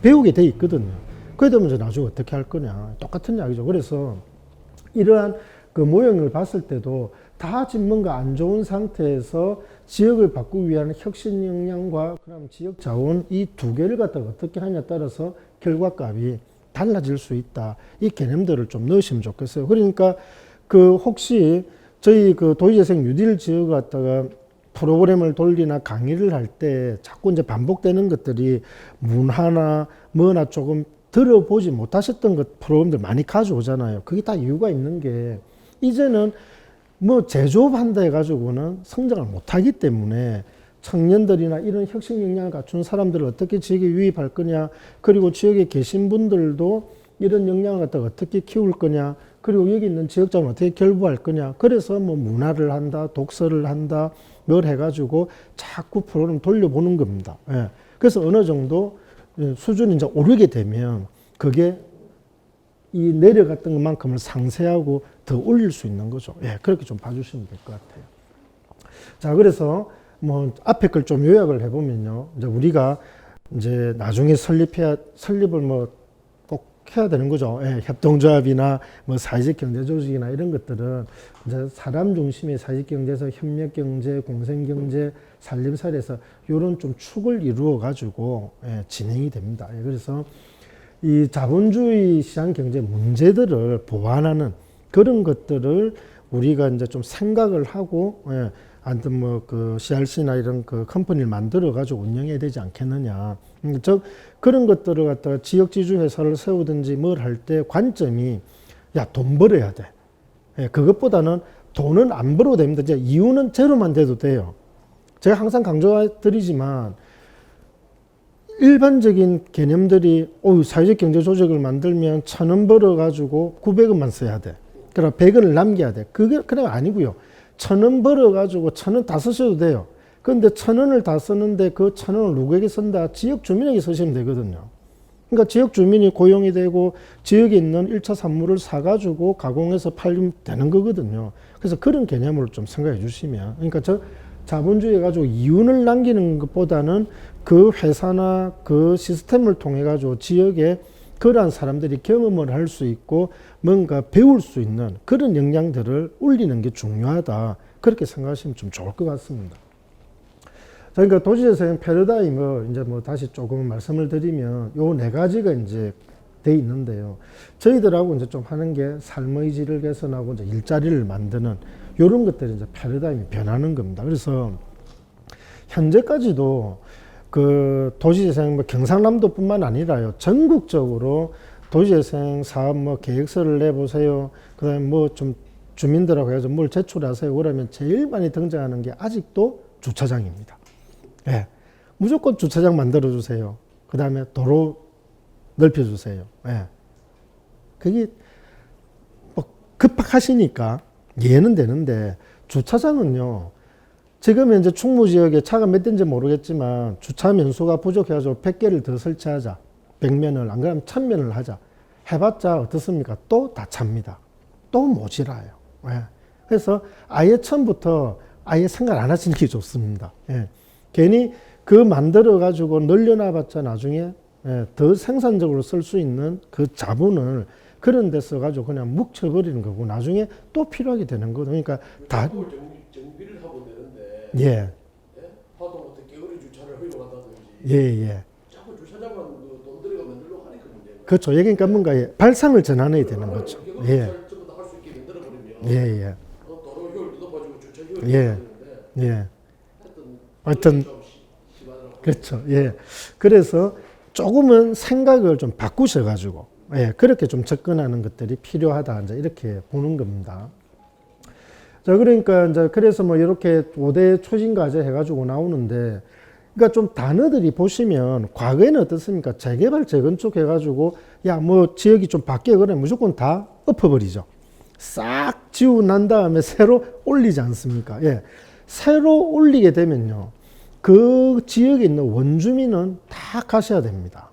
배우게 돼 있거든요. 그러다 나중에 어떻게 할 거냐. 똑같은 이야기죠. 그래서 이러한 그 모형을 봤을 때도 다 지금 뭔가 안 좋은 상태에서 지역을 바꾸기 위한 혁신 역량과 그다음 지역 자원 이 두 개를 갖다가 어떻게 하냐에 따라서 결과값이 달라질 수 있다. 이 개념들을 좀 넣으시면 좋겠어요. 그러니까 그 혹시 저희 그 도시재생 뉴딜 지역 갖다가 프로그램을 돌리나 강의를 할 때 자꾸 이제 반복되는 것들이 문화나 뭐나 조금 들어보지 못하셨던 것 프로그램들 많이 가져오잖아요. 그게 다 이유가 있는 게 이제는 뭐 제조업한다 해가지고는 성장을 못하기 때문에 청년들이나 이런 혁신 역량을 갖춘 사람들을 어떻게 지역에 유입할 거냐, 그리고 지역에 계신 분들도 이런 역량을 갖다가 어떻게 키울 거냐, 그리고 여기 있는 지역장을 어떻게 결부할 거냐. 그래서 뭐 문화를 한다, 독서를 한다, 뭘 해가지고 자꾸 프로그램 돌려보는 겁니다. 예. 그래서 어느 정도 수준이 이제 오르게 되면 그게 이 내려갔던 것만큼을 상쇄하고 더 올릴 수 있는 거죠. 예. 그렇게 좀 봐주시면 될 것 같아요. 자, 그래서 뭐 앞에 걸 좀 요약을 해보면요. 이제 우리가 이제 나중에 설립을 뭐 꼭 해야 되는 거죠. 예, 협동조합이나 뭐 사회적 경제조직이나 이런 것들은 이제 사람 중심의 사회적 경제에서 협력경제, 공생경제, 산림사회에서 이런 좀 축을 이루어 가지고 진행이 됩니다. 예, 그래서 이 자본주의 시장 경제 문제들을 보완하는 그런 것들을 우리가 이제 좀 생각을 하고, 아무튼 뭐 그 CRC나 이런 그 컴퍼니를 만들어 가지고 운영해야 되지 않겠느냐. 즉 그런 것들을 갖다가 지역 지주 회사를 세우든지 뭘 할 때 관점이 야, 돈 벌어야 돼. 그것보다는 돈은 안 벌어도 됩니다. 이제 이유는 제로만 돼도 돼요. 제가 항상 강조드리지만 일반적인 개념들이 사회적 경제 조직을 만들면 1,000원 벌어 가지고 900원만 써야 돼. 그럼 100원을 남겨야 돼. 그게 그냥 아니고요. 1,000원 벌어가지고 1,000원 다 쓰셔도 돼요. 그런데 1,000원을 다 쓰는데 그 1,000원을 누구에게 쓴다? 지역 주민에게 쓰시면 되거든요. 그러니까 지역 주민이 고용이 되고 지역에 있는 1차 산물을 사가지고 가공해서 팔리면 되는 거거든요. 그래서 그런 개념으로 좀 생각해 주시면, 그러니까 저 자본주의 가지고 이윤을 남기는 것보다는 그 회사나 그 시스템을 통해 가지고 지역에 그러한 사람들이 경험을 할 수 있고 뭔가 배울 수 있는 그런 역량들을 올리는 게 중요하다. 그렇게 생각하시면 좀 좋을 것 같습니다. 그러니까 도시재생 패러다임을 이제 뭐 다시 조금 말씀을 드리면 요 네 가지가 이제 돼 있는데요. 저희들하고 이제 좀 하는 게 삶의 질을 개선하고 이제 일자리를 만드는 요런 것들이 이제 패러다임이 변하는 겁니다. 그래서 현재까지도 그 도시재생 뭐 경상남도뿐만 아니라요. 전국적으로 도시재생 사업 뭐 계획서를 내보세요. 그다음에 뭐 좀 주민들하고 해서 뭘 제출하세요. 그러면 제일 많이 등장하는 게 아직도 주차장입니다. 예. 무조건 주차장 만들어 주세요. 그다음에 도로 넓혀 주세요. 예. 그게 뭐 급박하시니까 이해는 되는데 주차장은요. 지금 현재 충무지역에 차가 몇 대인지 모르겠지만 주차 면수가 부족해가지고 100개를 더 설치하자. 100면을 안 그러면 1000면을 하자. 해봤자 어떻습니까? 또 다 찹니다. 또 모자라요. 예. 그래서 아예 처음부터 아예 생각 안 하시는 게 좋습니다. 예. 괜히 그 만들어가지고 늘려놔봤자 나중에 더 생산적으로 쓸 수 있는 그 자본을 그런 데 써가지고 그냥 묵혀버리는 거고 나중에 또 필요하게 되는 거죠. 그러니까 다 정비를 하면 되는데 예. 하다못해 게으리 주차를 허용한다든지 예. 자꾸 주차장만 돈 들여가 만들려고 하니까 문제예요. 그렇죠. 그러니까 뭔가 발상을 전환해야 되는 거죠. 예. 전부 다 할 수 있게 만들어 버리면 예. 도로 효율도 높아지고 주차 효율도 예. 높아지는데 하여튼 그렇죠. 예. 그래서 조금은 생각을 좀 바꾸셔가지고 그렇게 좀 접근하는 것들이 필요하다. 이제 이렇게 보는 겁니다. 자, 그러니까 이제 그래서 뭐 이렇게 5대 추진과제 해가지고 나오는데, 그러니까 좀 단어들이 보시면 과거에는 어떻습니까? 재개발, 재건축 해가지고 야, 뭐 지역이 좀 바뀌어 그러면 무조건 다 엎어버리죠. 싹 지우고 난 다음에 새로 올리지 않습니까? 예. 새로 올리게 되면요. 그 지역에 있는 원주민은 다 가셔야 됩니다.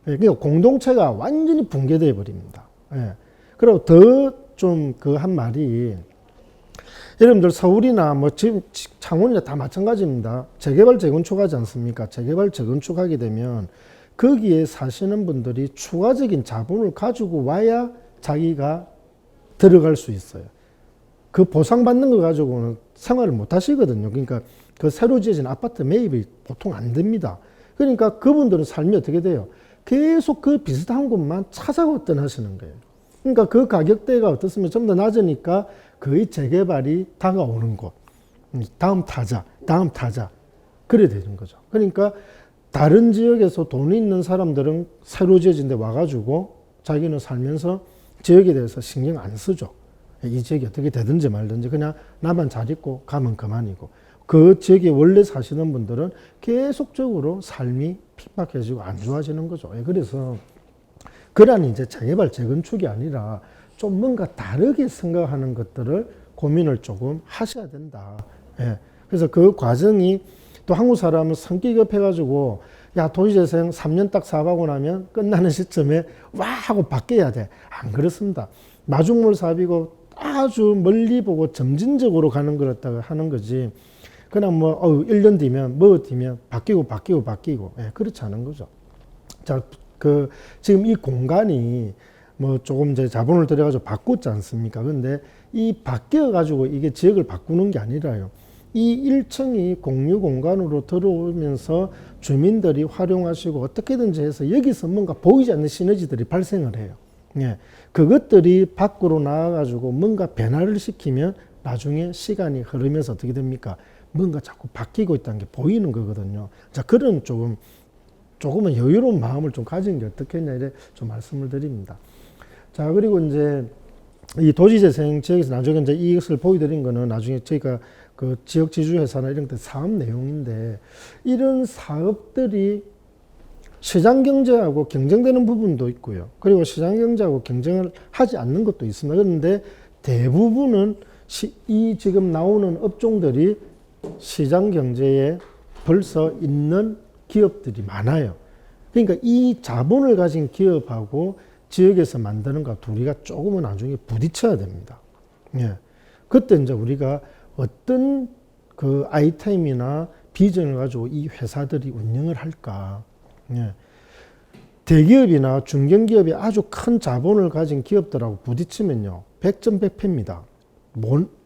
예. 그러니까 공동체가 완전히 붕괴되어 버립니다. 예. 그리고 더 좀 그 한 말이 여러분들 서울이나 뭐 지금 창원이나 다 마찬가지입니다. 재개발, 재건축하지 않습니까? 재개발, 재건축하게 되면 거기에 사시는 분들이 추가적인 자본을 가지고 와야 자기가 들어갈 수 있어요. 그 보상받는 거 가지고는 생활을 못 하시거든요. 그러니까 그 새로 지어진 아파트 매입이 보통 안 됩니다. 그러니까 그분들은 삶이 어떻게 돼요? 계속 그 비슷한 곳만 찾아왔던 하시는 거예요. 그러니까 그 가격대가 어떻습니까? 좀 더 낮으니까 거의 재개발이 다가오는 곳. 다음 타자. 그래 되는 거죠. 그러니까 다른 지역에서 돈이 있는 사람들은 새로 지어진 데 와가지고 자기는 살면서 지역에 대해서 신경 안 쓰죠. 이 지역이 어떻게 되든지 말든지 그냥 나만 잘 있고 가면 그만이고, 그 지역에 원래 사시는 분들은 계속적으로 삶이 핍박해지고 안 좋아지는 거죠. 그래서 그러한 이제 재개발, 재건축이 아니라 좀 뭔가 다르게 생각하는 것들을 고민을 조금 하셔야 된다. 그래서 그 과정이 또 한국 사람은 성격이 급해가지고 야, 도시재생 3년 딱 사업하고 나면 끝나는 시점에 와 하고 바뀌어야 돼. 안 그렇습니다. 마중물 사업이고 아주 멀리 보고 점진적으로 가는 거였다고 하는 거지. 그냥 뭐 1년 뒤면 바뀌고 그렇지 않은 거죠. 자, 지금 이 공간이 뭐 조금 이제 자본을 들여가지고 바꿨지 않습니까? 근데 이 바뀌어가지고 이게 지역을 바꾸는 게 아니라요. 이 1층이 공유 공간으로 들어오면서 주민들이 활용하시고 어떻게든지 해서 여기서 뭔가 보이지 않는 시너지들이 발생을 해요. 그것들이 밖으로 나와가지고 뭔가 변화를 시키면 나중에 시간이 흐르면서 어떻게 됩니까? 뭔가 자꾸 바뀌고 있다는 게 보이는 거거든요. 자, 그런 조금은 여유로운 마음을 좀 가진 게 어떻겠냐, 이래 좀 말씀을 드립니다. 자, 그리고 이제 이 도시재생 지역에서 나중에 이제 이것을 보여드린 거는 나중에 저희가 그 지역 지주회사나 이런 데 사업 내용인데, 이런 사업들이 시장 경제하고 경쟁되는 부분도 있고요. 그리고 시장 경제하고 경쟁을 하지 않는 것도 있습니다. 그런데 대부분은 이 지금 나오는 업종들이 시장 경제에 벌써 있는 기업들이 많아요. 그러니까 이 자본을 가진 기업하고 지역에서 만드는 거 둘이가 조금은 나중에 부딪혀야 됩니다. 그때 이제 우리가 어떤 그 아이템이나 비전을 가지고 이 회사들이 운영을 할까. 대기업이나 중견기업이 아주 큰 자본을 가진 기업들하고 부딪히면요, 100점 100패입니다.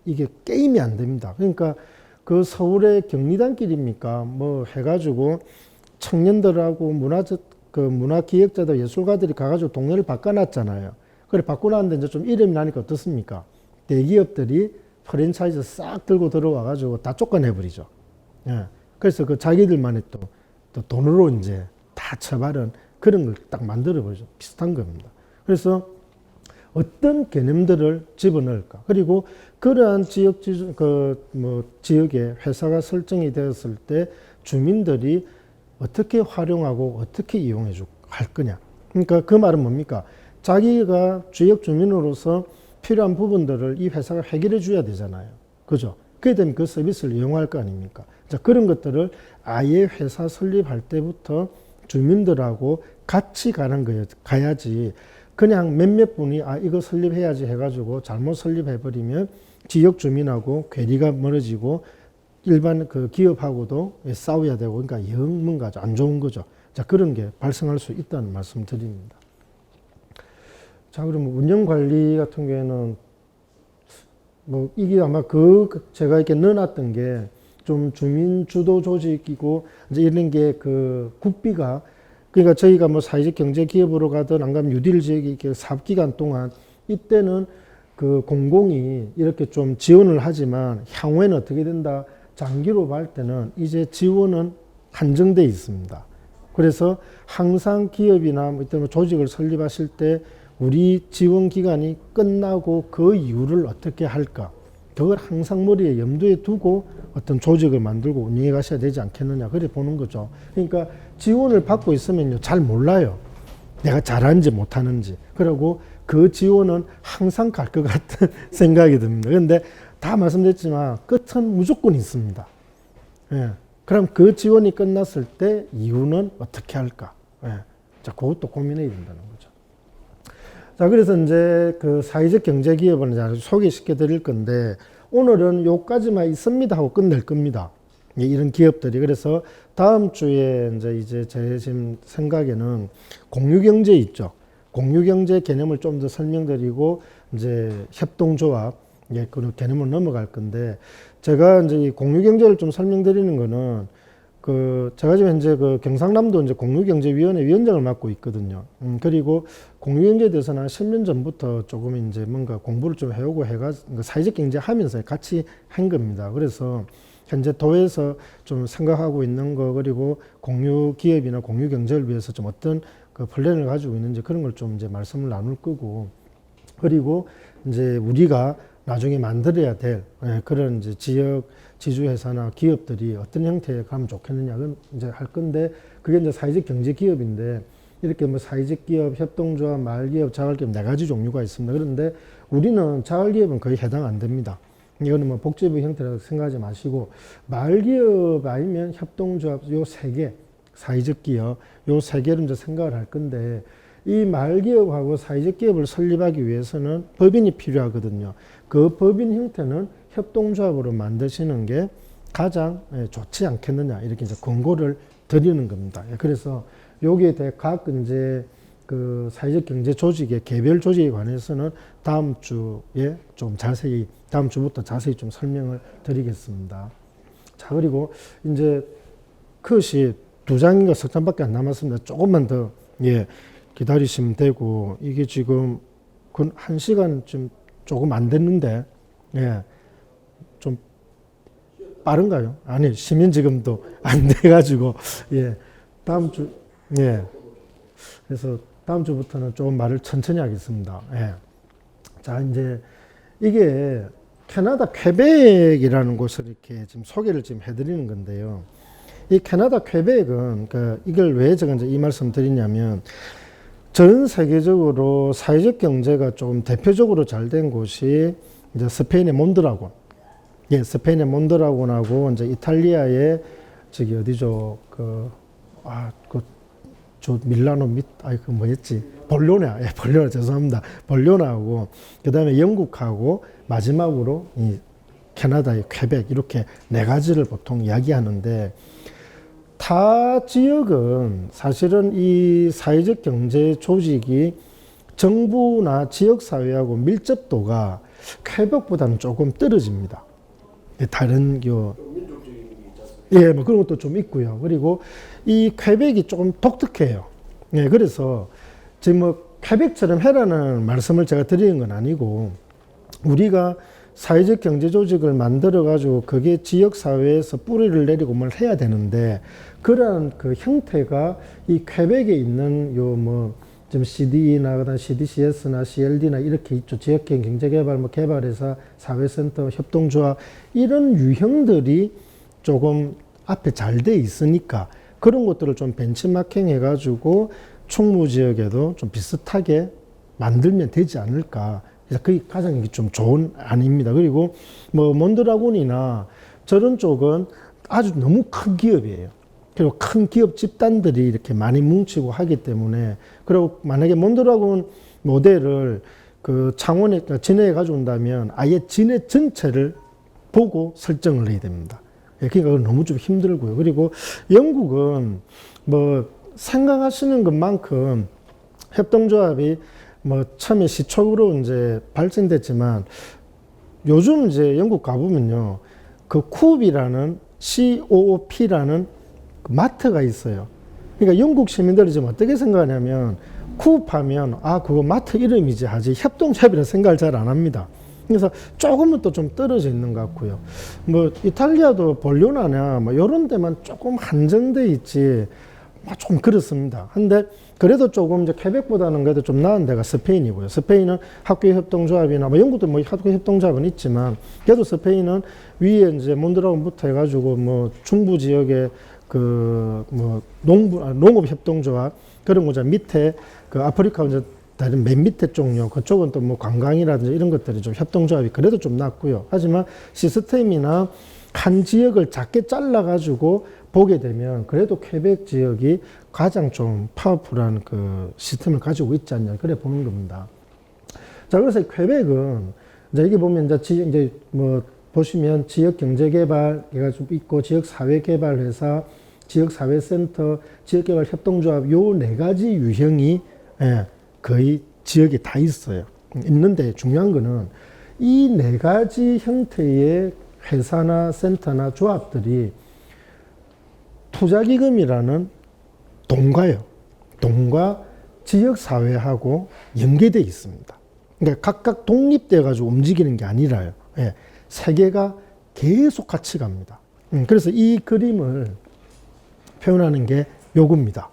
이게 게임이 안 됩니다. 그러니까 그 서울의 경리단길입니까? 뭐 해가지고 청년들하고 문화기획자들, 예술가들이 가가지고 동네를 바꿔놨잖아요. 그래, 바꿔놨는데 이제 좀 이름이 나니까 어떻습니까? 대기업들이 프랜차이즈 싹 들고 들어와가지고 다 쫓아내버리죠. 그래서 그 자기들만의 또 돈으로 이제 다 처발은 그런 걸 딱 만들어버리죠. 비슷한 겁니다. 그래서 어떤 개념들을 집어넣을까? 그리고 그러한 지역에 회사가 설정이 되었을 때 주민들이 어떻게 활용하고 어떻게 이용해 할 거냐. 그러니까 그 말은 뭡니까? 자기가 지역 주민으로서 필요한 부분들을 이 회사가 해결해 줘야 되잖아요. 그죠? 그에 되면 그 서비스를 이용할 거 아닙니까? 자, 그런 것들을 아예 회사 설립할 때부터 주민들하고 같이 가야지 그냥 몇몇 분이 이거 설립해야지 해가지고 잘못 설립해버리면 지역 주민하고 괴리가 멀어지고 일반 그 기업하고도 싸워야 되고, 그러니까 영 뭔가 안 좋은 거죠. 자, 그런 게 발생할 수 있다는 말씀 드립니다. 자, 그러면 운영 관리 같은 경우에는 뭐 이게 아마 제가 이렇게 넣어놨던 게 좀 주민 주도 조직이고 이제 이런 게 그 국비가, 그러니까 저희가 뭐 사회적 경제 기업으로 가든 안 가면 뉴딜 지역이 이렇게 사업 기간 동안 이때는 그 공공이 이렇게 좀 지원을 하지만 향후에는 어떻게 된다? 장기로 볼 때는 이제 지원은 한정돼 있습니다. 그래서 항상 기업이나 뭐 조직을 설립하실 때 우리 지원 기간이 끝나고 그 이후를 어떻게 할까? 그걸 항상 머리에 염두에 두고 어떤 조직을 만들고 운영해 가셔야 되지 않겠느냐, 그래 보는 거죠. 그러니까 지원을 받고 있으면요, 잘 몰라요. 내가 잘하는지 못하는지. 그리고 그 지원은 항상 갈 것 같은 생각이 듭니다. 그런데 다 말씀드렸지만 끝은 무조건 있습니다. 그럼 그 지원이 끝났을 때 이후는 어떻게 할까? 자, 그것도 고민해야 된다는 거죠. 자, 그래서 이제 그 사회적 경제 기업을 이제 소개시켜 드릴 건데, 오늘은 요까지만 있습니다 하고 끝낼 겁니다. 이런 기업들이. 그래서 다음 주에 이제 제 지금 생각에는 공유경제 있죠. 공유경제 개념을 좀 더 설명드리고, 이제 협동조합, 그 개념을 넘어갈 건데, 제가 이제 이 공유경제를 좀 설명드리는 거는 제가 지금 현재 경상남도 이제 공유경제위원회 위원장을 맡고 있거든요. 그리고 공유경제에 대해서는 한 10년 전부터 조금 이제 뭔가 공부를 좀 해오고 해가지고 사회적 경제 하면서 같이 한 겁니다. 그래서 현재 도에서 좀 생각하고 있는 거, 그리고 공유 기업이나 공유 경제를 위해서 좀 어떤 플랜을 가지고 있는지 그런 걸 좀 이제 말씀을 나눌 거고, 그리고 이제 우리가 나중에 만들어야 될 그런 이제 지역 지주회사나 기업들이 어떤 형태에 가면 좋겠느냐, 그건 이제 할 건데, 그게 이제 사회적 경제 기업인데, 이렇게 뭐 사회적 기업, 협동조합, 마을기업, 자활기업 네 가지 종류가 있습니다. 그런데 우리는 자활기업은 거의 해당 안 됩니다. 이거는 뭐 복지부 형태라고 생각하지 마시고, 마을기업 아니면 협동조합 요 세 개, 사회적 기업 요 세 개를 이제 생각을 할 건데, 이 마을기업하고 사회적 기업을 설립하기 위해서는 법인이 필요하거든요. 그 법인 형태는 협동조합으로 만드시는 게 가장 좋지 않겠느냐, 이렇게 이제 권고를 드리는 겁니다. 그래서 여기에 대해 각 이제 그 사회적 경제 조직의 개별 조직에 관해서는 다음 주에 좀 자세히, 다음 주부터 자세히 좀 설명을 드리겠습니다. 자, 그리고 이제 컷이 2장인가 3장밖에 안 남았습니다. 조금만 더 기다리시면 되고, 이게 지금 1시간 좀 조금 안 됐는데, 좀 빠른가요? 아니, 시민지금도 안 돼가지고, 다음 주, 그래서 다음 주부터는 조금 말을 천천히 하겠습니다. 자, 이제 이게 캐나다 퀘벡이라는 곳을 이렇게 지금 소개를 지금 해드리는 건데요. 이 캐나다 퀘벡은, 이걸 왜 제가 이제 이 말씀 드리냐면, 전 세계적으로 사회적 경제가 좀 대표적으로 잘 된 곳이 이제 스페인의 몬드라곤, 스페인의 몬드라곤하고 이제 이탈리아의 저기 어디죠, 저 밀라노 그 뭐였지? 볼로나, 볼로나 죄송합니다. 볼로나하고 그다음에 영국하고 마지막으로 이 캐나다의 퀘벡, 이렇게 네 가지를 보통 이야기하는데, 타 지역은 사실은 이 사회적 경제 조직이 정부나 지역 사회하고 밀접도가 퀘벡보다는 조금 떨어집니다. 다른 민족적인 게 있지 않습니까? 뭐 그런 것도 좀 있고요. 그리고 이 퀘벡이 조금 독특해요. 그래서 지금 뭐 퀘벡처럼 해라는 말씀을 제가 드리는 건 아니고, 우리가 사회적 경제 조직을 만들어 가지고 그게 지역 사회에서 뿌리를 내리고 뭘 해야 되는데, 그러한 그 형태가 이 퀘벡에 있는 지금 CDE나 그다음 CDCS나 CLD나 이렇게 있죠. 지역형 경제개발, 개발회사, 사회센터, 협동조합, 이런 유형들이 조금 앞에 잘 돼 있으니까 그런 것들을 좀 벤치마킹 해가지고 충무 지역에도 좀 비슷하게 만들면 되지 않을까. 그래서 그게 가장 좀 좋은 안입니다. 그리고 몬드라곤이나 저런 쪽은 아주 너무 큰 기업이에요. 그리고 큰 기업 집단들이 이렇게 많이 뭉치고 하기 때문에, 그리고 만약에 몬드라곤 모델을 창원에, 진해에 가져온다면 아예 진해 전체를 보고 설정을 해야 됩니다. 그러니까 너무 좀 힘들고요. 그리고 영국은 생각하시는 것만큼 협동조합이 처음에 시초로 이제 발전됐지만, 요즘 이제 영국 가보면요, 그 쿱이라는 COOP라는 마트가 있어요. 그러니까 영국 시민들이 지금 어떻게 생각하냐면, 쿱하면 그거 마트 이름이지 하지 협동조합이라 생각을 잘 안 합니다. 그래서 조금은 또 좀 떨어져 있는 것 같고요. 이탈리아도 볼로나나 이런 데만 조금 한정돼 있지 좀 그렇습니다. 근데 그래도 조금 이제 퀘벡보다는 그래도 좀 나은 데가 스페인이고요. 스페인은 학교협동조합이나 영국도 학교협동조합은 있지만, 그래도 스페인은 위에 이제 몬드라곤부터 해가지고 중부 지역에 농업협동조합, 그런 거 밑에 아프리카 이제 다른 맨 밑에 쪽요, 그쪽은 또 관광이라든지 이런 것들이 좀 협동조합이 그래도 좀 낫고요. 하지만 시스템이나 한 지역을 작게 잘라가지고 보게 되면 그래도 퀘벡 지역이 가장 좀 파워풀한 그 시스템을 가지고 있지 않냐, 그래 보는 겁니다. 자, 그래서 퀘벡은 이제 여기 보면 이제 보시면 지역 경제개발가 좀 있고, 지역 사회개발회사, 지역 사회센터, 지역개발 협동조합, 요 네 가지 유형이 거의 지역에 다 있어요. 있는데 중요한 거는 이 네 가지 형태의 회사나 센터나 조합들이 투자기금이라는 돈과요. 돈과 지역사회하고 연계되어 있습니다. 그러니까 각각 독립되어 가지고 움직이는 게 아니라요. 예, 세계가 계속 같이 갑니다. 그래서 이 그림을 표현하는 게 요겁니다.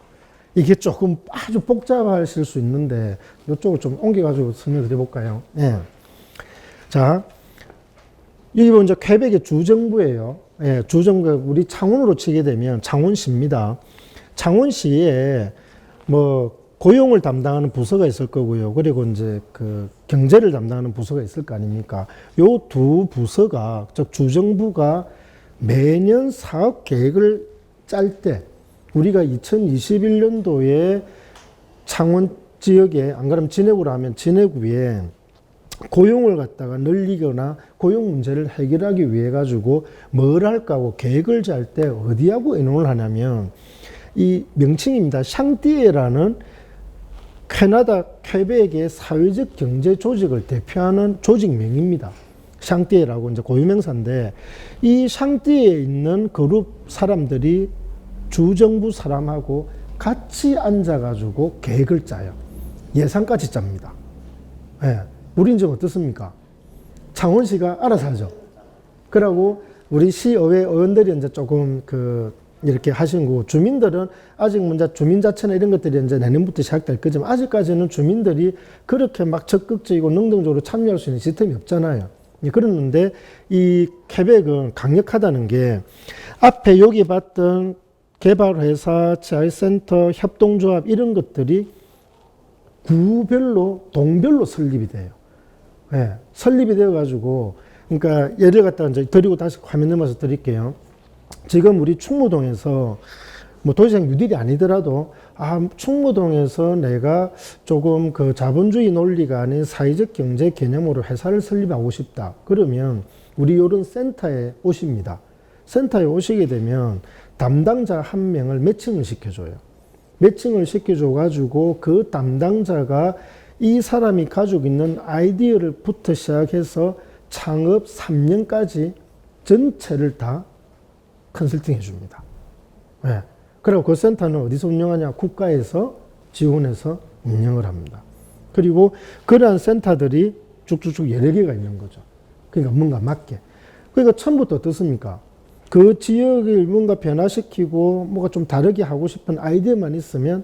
이게 조금 아주 복잡하실 수 있는데 이쪽을 좀 옮겨가지고 설명드려 볼까요? 예. 자, 여기 보면 이제 퀘벡의 주정부예요. 예, 주정부 우리 창원으로 치게 되면 창원시입니다. 창원시에 뭐 고용을 담당하는 부서가 있을 거고요. 그리고 이제 그 경제를 담당하는 부서가 있을 거 아닙니까? 요 두 부서가, 즉 주정부가 매년 사업 계획을 짤 때 우리가 2021년도에 창원 지역에, 안 그러면 진해구로 하면 진해구에 고용을 갖다가 늘리거나 고용 문제를 해결하기 위해 가지고 뭘 할까 하고 계획을 짤 때 어디하고 의논을 하냐면 이 명칭입니다. 샹띠에라는 캐나다 퀘벡의 사회적 경제 조직을 대표하는 조직명입니다. 샹띠에라고 이제 고유명사인데 이 샹띠에에 있는 그룹 사람들이 주정부 사람하고 같이 앉아가지고 계획을 짜요. 예산까지 짭니다. 예. 우린 좀 어떻습니까? 창원시가 알아서 하죠. 그러고 우리 시의회 의원들이 이제 조금 이렇게 하신 거고, 주민들은 아직 먼저 주민자치나 이런 것들이 이제 내년부터 시작될 거지만 아직까지는 주민들이 그렇게 막 적극적이고 능동적으로 참여할 수 있는 시스템이 없잖아요. 그랬는데 이 퀘벡은 강력하다는 게 앞에 여기 봤던 개발회사, 지하센터, 협동조합 이런 것들이 구별로 동별로 설립이 돼요. 예, 설립이 되어가지고, 그러니까 예를 갖다가 이제 드리고 다시 화면 넘어서 드릴게요. 지금 우리 충무동에서 뭐 도시적 뉴딜이 아니더라도 충무동에서 내가 조금 그 자본주의 논리가 아닌 사회적 경제 개념으로 회사를 설립하고 싶다. 그러면 우리 이런 센터에 오십니다. 센터에 오시게 되면 담당자 한 명을 매칭을 시켜줘요. 매칭을 시켜줘가지고 그 담당자가 이 사람이 가지고 있는 아이디어를부터 시작해서 창업 3년까지 전체를 다 컨설팅 해줍니다. 네. 그리고 그 센터는 어디서 운영하냐? 국가에서 지원해서 운영을 합니다. 그리고 그러한 센터들이 쭉쭉쭉 여러 개가 있는 거죠. 그러니까 뭔가 맞게. 그러니까 처음부터 어떻습니까? 그 지역을 뭔가 변화시키고 뭔가 좀 다르게 하고 싶은 아이디어만 있으면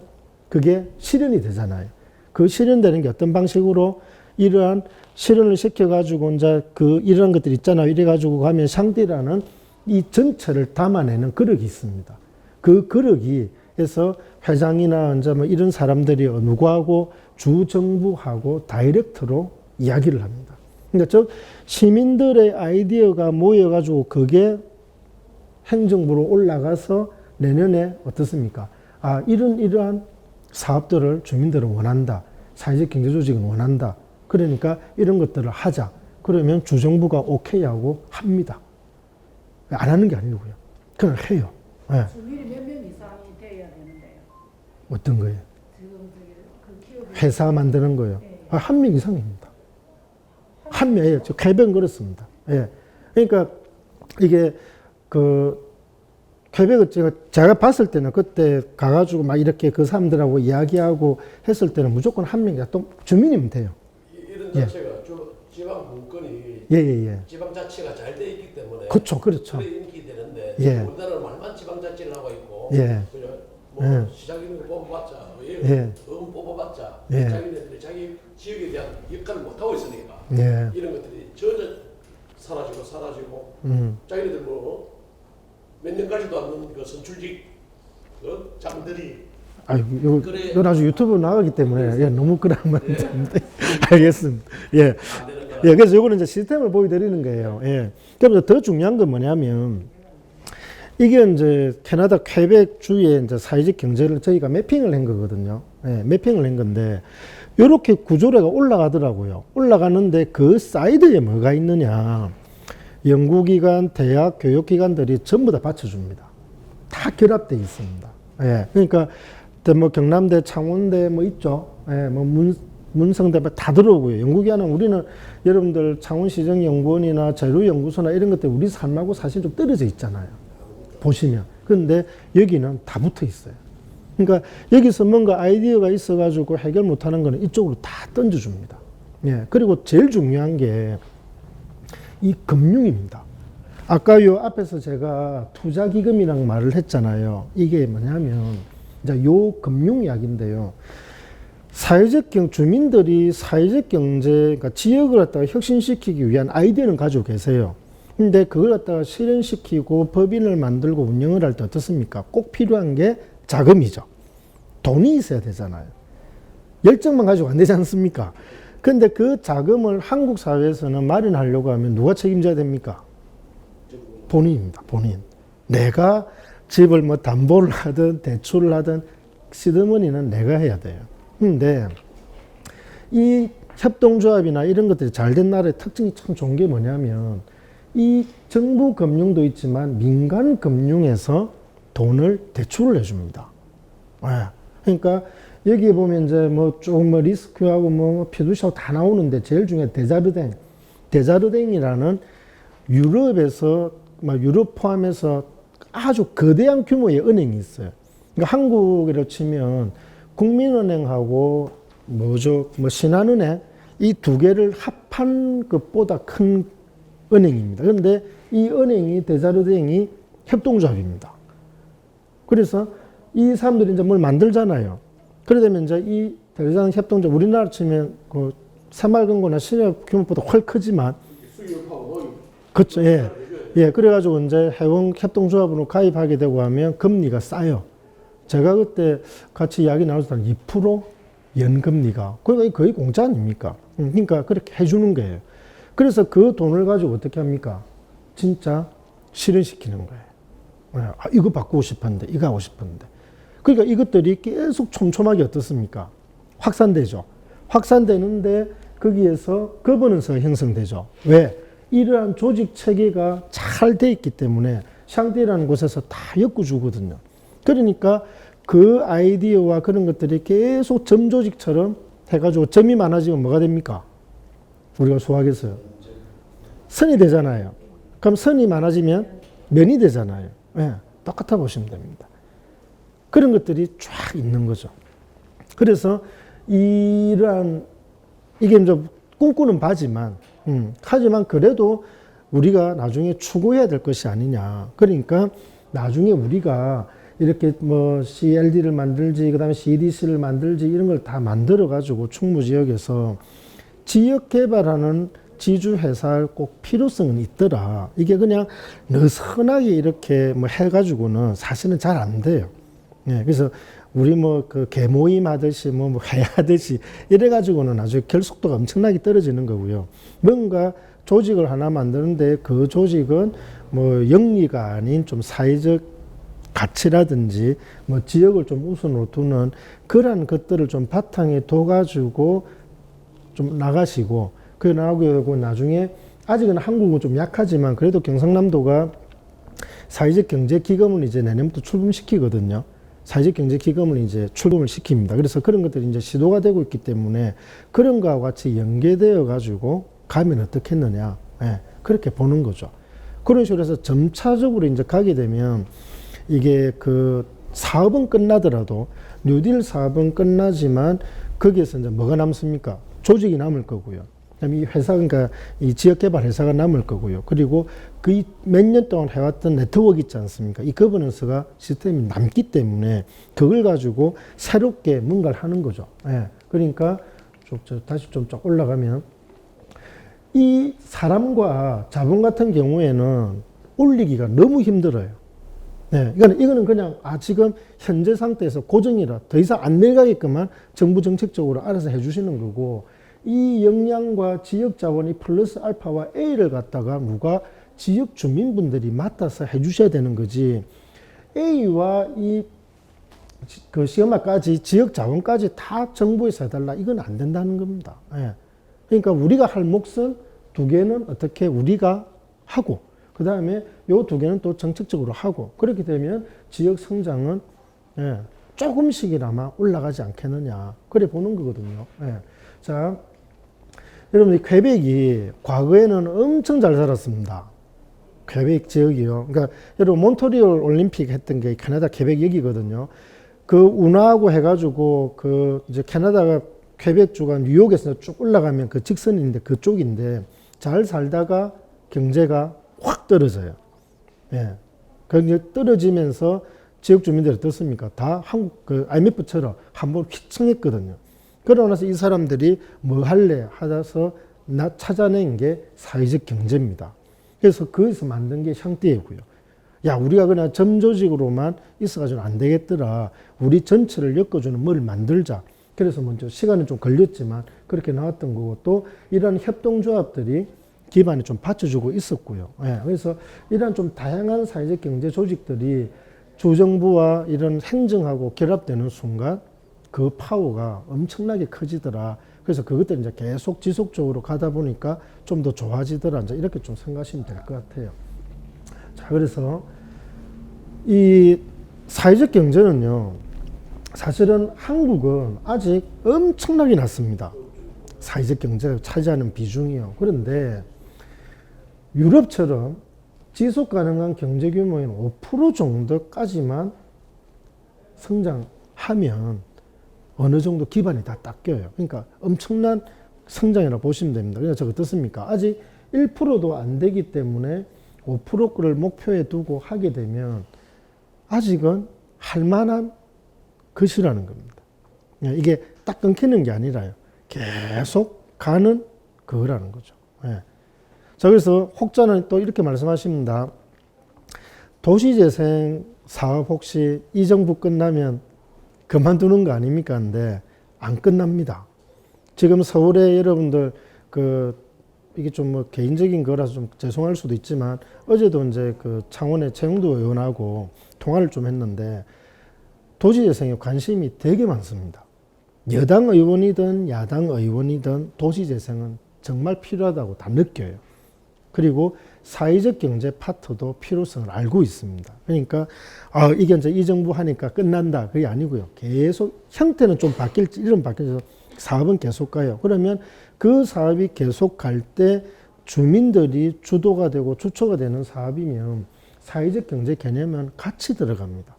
그게 실현이 되잖아요. 그 실현되는 게 어떤 방식으로 이러한 실현을 시켜가지고 이제 이러한 것들 있잖아요. 이래가지고 가면 샹띠라는 이 전체를 담아내는 그릇이 있습니다. 그 그릇이 해서 회장이나 이제 뭐 이런 사람들이 누구하고 주정부하고 다이렉트로 이야기를 합니다. 그러니까 즉 시민들의 아이디어가 모여가지고 그게 행정부로 올라가서 내년에 어떻습니까? 이러한 사업들을 주민들은 원한다. 사회적 경제조직은 원한다. 그러니까 이런 것들을 하자. 그러면 주정부가 오케이 하고 합니다. 안 하는 게 아니고요. 그냥 해요. 네. 주민이 몇 명 이상이 돼야 되는데요. 어떤 거예요? 지금 그 기업이 회사 만드는 거예요. 네. 한 명 이상입니다. 한 명이에요. 저 퀘벡 그렇습니다. 예. 그러니까 이게 퀘벡을 제가 봤을 때는 그때 가가지고 막 이렇게 그 사람들하고 이야기하고 했을 때는 무조건 한 명이 또 주민이면 돼요. 이런 자체가 지방 분권이 예. 지방 자치가 잘 돼 있기 때문에 그렇죠. 그래 인기 되는데 예. 우리나라는 말만 지방 자치를 하고 있고 예. 그냥 뭐 시장인 거 뽑아봤자 뽑아봤자 예. 자기네들이 자기 지역에 대한 역할을 못 하고 있으니까 예. 이런 것들이 전혀 사라지고 자기네들 뭐 몇 년까지도 않는 그 선출직 장들이 이거 나중에 유튜브 나가기 때문에 너무 그러면 안 되는데 알겠습니다. 예. 그래서 이거는 이제 시스템을 보여드리는 거예요. 예. 그래서 더 중요한 건 뭐냐면 이게 이제 캐나다 퀘벡 주의 이제 사회적 경제를 저희가 매핑을 한 거거든요. 예, 매핑을 한 건데 이렇게 구조례가 올라가더라고요. 올라가는데 그 사이드에 뭐가 있느냐? 연구기관, 대학, 교육기관들이 전부 다 받쳐줍니다. 다 결합되어 있습니다. 예, 그러니까 뭐 경남대, 창원대 뭐 있죠. 예, 뭐 문성대 다 들어오고요. 연구기관은 우리는 여러분들 창원시정연구원이나 재료연구소나 이런 것들 우리 삶하고 사실 좀 떨어져 있잖아요. 보시면 그런데 여기는 다 붙어 있어요. 그러니까 여기서 뭔가 아이디어가 있어가지고 해결 못하는 거는 이쪽으로 다 던져줍니다. 예. 그리고 제일 중요한 게 이 금융입니다. 아까 요 앞에서 제가 투자기금이라는 말을 했잖아요. 이게 뭐냐면 이제 요 금융 이야기인데요. 주민들이 사회적 경제, 그러니까 지역을 갖다가 혁신시키기 위한 아이디어는 가지고 계세요. 근데 그걸 갖다가 실현시키고 법인을 만들고 운영을 할 때 어떻습니까? 꼭 필요한 게 자금이죠. 돈이 있어야 되잖아요. 열정만 가지고 안 되지 않습니까? 근데 그 자금을 한국 사회에서는 마련하려고 하면 누가 책임져야 됩니까? 본인입니다. 본인. 내가 집을 뭐 담보를 하든 대출을 하든 시드머니는 내가 해야 돼요. 근데 이 협동조합이나 이런 것들이 잘 된 나라의 특징이 참 좋은 게 뭐냐면 이 정부 금융도 있지만 민간 금융에서 돈을 대출을 해줍니다. 그러니까 여기 보면 이제 뭐 좀 뭐 리스크하고 뭐 피두시하고 다 나오는데 제일 중요한 데자르댕이라는 유럽에서 유럽 포함해서 아주 거대한 규모의 은행이 있어요. 그러니까 한국으로 치면 국민은행하고 뭐 신한은행 이 두 개를 합한 것보다 큰 은행입니다. 그런데 이 은행이 데자르댕이 협동조합입니다. 그래서 이 사람들이 이제 뭘 만들잖아요. 그러다면 이제 이 대장 협동조합 우리나라 치면 그 새마을금고나 신협 규모보다 훨 크지만 그렇죠. 예. 예. 그래가지고 이제 해원 협동조합으로 가입하게 되고 하면 금리가 싸요. 제가 그때 같이 이야기 나눴을 때 2% 연금리가 그러니까 거의 공짜 아닙니까? 그러니까 그렇게 해주는 거예요. 그래서 그 돈을 가지고 어떻게 합니까? 진짜 실현시키는 거예요. 아, 이거 바꾸고 싶었는데, 이거 하고 싶었는데. 그러니까 이것들이 계속 촘촘하게 어떻습니까? 확산되죠. 확산되는데 거기에서 거버넌스가 형성되죠. 왜? 이러한 조직 체계가 잘 돼 있기 때문에 샹티라는 곳에서 다 엮어주거든요. 그러니까 그 아이디어와 그런 것들이 계속 점조직처럼 해가지고 점이 많아지면 뭐가 됩니까? 우리가 수학에서요. 선이 되잖아요. 그럼 선이 많아지면 면이 되잖아요. 네, 똑같아 보시면 됩니다. 그런 것들이 쫙 있는 거죠. 그래서 이러한 이게 이제 꿈꾸는 바지만 하지만 그래도 우리가 나중에 추구해야 될 것이 아니냐. 그러니까 나중에 우리가 이렇게 뭐 CLD를 만들지 그다음에 CDC를 만들지 이런 걸 다 만들어 가지고 충무 지역에서 지역 개발하는 지주 회사의 꼭 필요성은 있더라. 이게 그냥 느슨하게 이렇게 뭐 해가지고는 사실은 잘 안 돼요. 예, 그래서 우리 뭐 그 개모임 하듯이 뭐 회하듯이 이래가지고는 아주 결속도가 엄청나게 떨어지는 거고요. 뭔가 조직을 하나 만드는데 그 조직은 뭐 영리가 아닌 좀 사회적 가치라든지 뭐 지역을 좀 우선으로 두는 그러한 것들을 좀 바탕에 둬가지고 좀 나가시고 그 나오고 나중에 아직은 한국은 좀 약하지만 그래도 경상남도가 사회적 경제 기금을 이제 내년부터 출범시키거든요. 사회적 경제 기금을 이제 출범을 시킵니다. 그래서 그런 것들이 이제 시도가 되고 있기 때문에 그런 거와 같이 연계되어 가지고 가면 어떻겠느냐. 예, 그렇게 보는 거죠. 그런 식으로 해서 점차적으로 이제 가게 되면 이게 그 사업은 끝나더라도 뉴딜 사업은 끝나지만 거기에서 이제 뭐가 남습니까? 조직이 남을 거고요. 그다음에 이 회사, 그러니까 이 지역 개발 회사가 남을 거고요. 그리고 그 몇 년 동안 해왔던 네트워크 있지 않습니까? 이 거버넌스가 시스템이 남기 때문에 그걸 가지고 새롭게 뭔가를 하는 거죠. 예. 그러니까 다시 좀 올라가면 이 사람과 자본 같은 경우에는 올리기가 너무 힘들어요. 네, 이거는 그냥 지금 현재 상태에서 고정이라 더 이상 안 내려가게끔만 정부 정책적으로 알아서 해주시는 거고 이 역량과 지역 자본이 플러스 알파와 A를 갖다가 누가 지역 주민분들이 맡아서 해주셔야 되는 거지 A와 이 그 시험화까지 지역 자본까지 다 정부에서 해달라 이건 안 된다는 겁니다. 네. 그러니까 우리가 할 몫은 두 개는 어떻게 우리가 하고 그 다음에 요 두 개는 또 정책적으로 하고 그렇게 되면 지역 성장은 예, 조금씩이나마 올라가지 않겠느냐 그래 보는 거거든요. 예. 자, 여러분 퀘벡이 과거에는 엄청 잘 살았습니다. 퀘벡 지역이요. 그러니까 여러분 몬트리올 올림픽 했던 게 캐나다 퀘벡역이거든요. 그 운하하고 해가지고 그 이제 캐나다가 퀘벡주가 뉴욕에서 쭉 올라가면 그 직선인데 그쪽인데 잘 살다가 경제가 확 떨어져요. 예. 그 떨어지면서 지역 주민들이 어떻습니까? 다 한국 그 IMF처럼 한번 휘청했거든요. 그러고 나서 이 사람들이 뭐 할래 하다서 찾아낸 게 사회적 경제입니다. 그래서 거기서 만든 게 샹띠에고요. 야, 우리가 그냥 점조직으로만 있어가지고는 안 되겠더라. 우리 전체를 엮어주는 뭘 만들자. 그래서 먼저 시간은 좀 걸렸지만 그렇게 나왔던 거고 또 이런 협동조합들이 기반이 좀 받쳐주고 있었고요. 예, 그래서 이런 좀 다양한 사회적 경제 조직들이 주정부와 이런 행정하고 결합되는 순간 그 파워가 엄청나게 커지더라. 그래서 그것들이 이제 계속 지속적으로 가다 보니까 좀 더 좋아지더라. 이제 이렇게 좀 생각하시면 될 것 같아요. 자, 그래서 이 사회적 경제는요, 사실은 한국은 아직 엄청나게 낮습니다. 사회적 경제가 차지하는 비중이요. 그런데 유럽처럼 지속 가능한 경제 규모인 5% 정도까지만 성장하면 어느 정도 기반이 다 닦여요. 그러니까 엄청난 성장이라고 보시면 됩니다. 그래서 저 어떻습니까? 아직 1%도 안 되기 때문에 5%를 목표에 두고 하게 되면 아직은 할 만한 것이라는 겁니다. 이게 딱 끊기는 게 아니라요. 계속 가는 그거라는 거죠. 예. 자, 그래서 혹자는 또 이렇게 말씀하십니다. 도시재생 사업 혹시 이 정부 끝나면 그만두는 거 아닙니까? 근데 안 끝납니다. 지금 서울에 여러분들 이게 좀 뭐 개인적인 거라서 좀 죄송할 수도 있지만 어제도 이제 그 창원의 최영도 의원하고 통화를 좀 했는데 도시재생에 관심이 되게 많습니다. 여당 의원이든 야당 의원이든 도시재생은 정말 필요하다고 다 느껴요. 그리고 사회적 경제 파트도 필요성을 알고 있습니다. 그러니까 이게 이제 이 정부 하니까 끝난다 그게 아니고요. 계속 형태는 좀 바뀔지 이름 바뀌어서 사업은 계속 가요. 그러면 그 사업이 계속 갈 때 주민들이 주도가 되고 주초가 되는 사업이면 사회적 경제 개념은 같이 들어갑니다.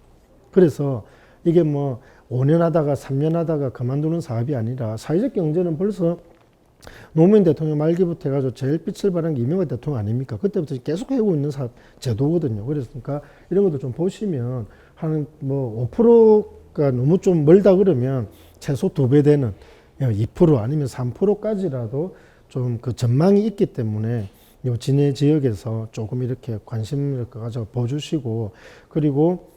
그래서 이게 뭐 5년 하다가 3년 하다가 그만두는 사업이 아니라 사회적 경제는 벌써 노무현 대통령 말기부터 해가지고 제일 빛을 발한 게 이명박 대통령 아닙니까? 그때부터 계속 해오고 있는 제도거든요. 그러니까 이런 것도 좀 보시면 한 뭐 5%가 너무 좀 멀다 그러면 최소 2배 되는 2% 아니면 3%까지라도 좀 그 전망이 있기 때문에 요 진해 지역에서 조금 이렇게 관심을 가져 보주시고 그리고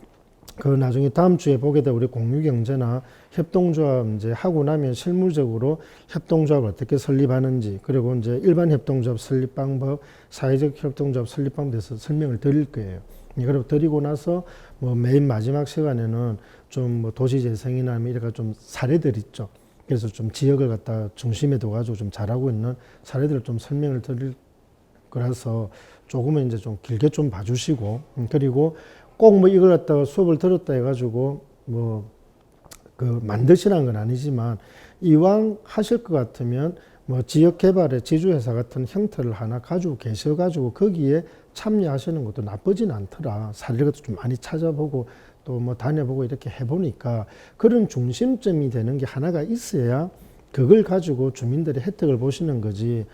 그 나중에 다음 주에 보게 될 우리 공유경제나 협동조합 이제 하고 나면 실무적으로 협동조합을 어떻게 설립하는지 그리고 이제 일반 협동조합 설립 방법, 사회적 협동조합 설립 방법에 대해서 설명을 드릴 거예요. 그리고 드리고 나서 뭐 맨 마지막 시간에는 좀 뭐 도시재생이나 이런 좀 사례들 있죠. 그래서 좀 지역을 갖다 중심에 둬가지고 좀 잘하고 있는 사례들을 좀 설명을 드릴 거라서 조금은 이제 좀 길게 좀 봐주시고 그리고 꼭 뭐 이걸 갖다가 수업을 들었다 해가지고 뭐 그 만드시라는 건 아니지만 이왕 하실 것 같으면 뭐 지역 개발의 지주회사 같은 형태를 하나 가지고 계셔가지고 거기에 참여하시는 것도 나쁘진 않더라. 사례를 좀 많이 찾아보고 또 뭐 다녀보고 이렇게 해보니까 그런 중심점이 되는 게 하나가 있어야 그걸 가지고 주민들의 혜택을 보시는 거지.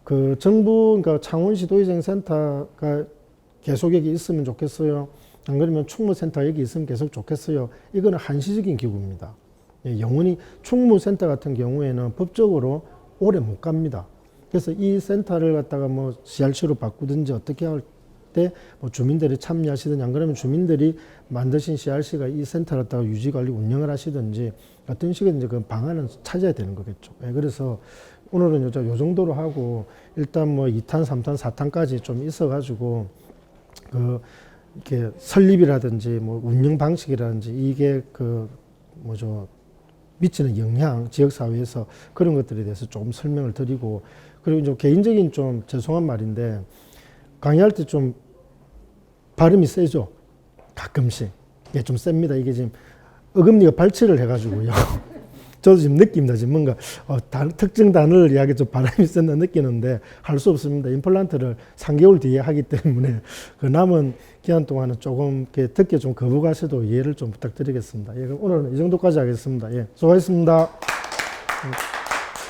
그 정부, 그러니까 창원시 도시재생센터가 계속 여기 있으면 좋겠어요. 안 그러면 충무센터 여기 있으면 계속 좋겠어요. 이거는 한시적인 기구입니다. 영원히 충무센터 같은 경우에는 법적으로 오래 못 갑니다. 그래서 이 센터를 갖다가 뭐 CRC로 바꾸든지 어떻게 할 때 뭐 주민들이 참여하시든지 안 그러면 주민들이 만드신 CRC가 이 센터를 갖다가 유지 관리 운영을 하시든지 어떤 식이든지 그 방안을 찾아야 되는 거겠죠. 그래서 오늘은 요 정도로 하고 일단 뭐 2탄, 3탄, 4탄까지 좀 있어가지고 그 이렇게 설립이라든지 뭐 운영 방식이라든지 이게 그 뭐죠 미치는 영향 지역 사회에서 그런 것들에 대해서 좀 설명을 드리고 그리고 좀 개인적인 좀 죄송한 말인데 강의할 때 좀 발음이 세죠 가끔씩 좀 셉니다. 이게 지금 어금니가 발치를 해가지고요 저도 지금 느낍니다. 지금 뭔가 특정 단어를 이야기 좀 바람이 쐰다 느끼는데 할 수 없습니다. 임플란트를 3개월 뒤에 하기 때문에 그 남은 기간 동안은 조금 이렇게 듣기 좀 거부가셔도 이해를 좀 부탁드리겠습니다. 예, 그럼 오늘은 이 정도까지 하겠습니다. 예, 수고하셨습니다.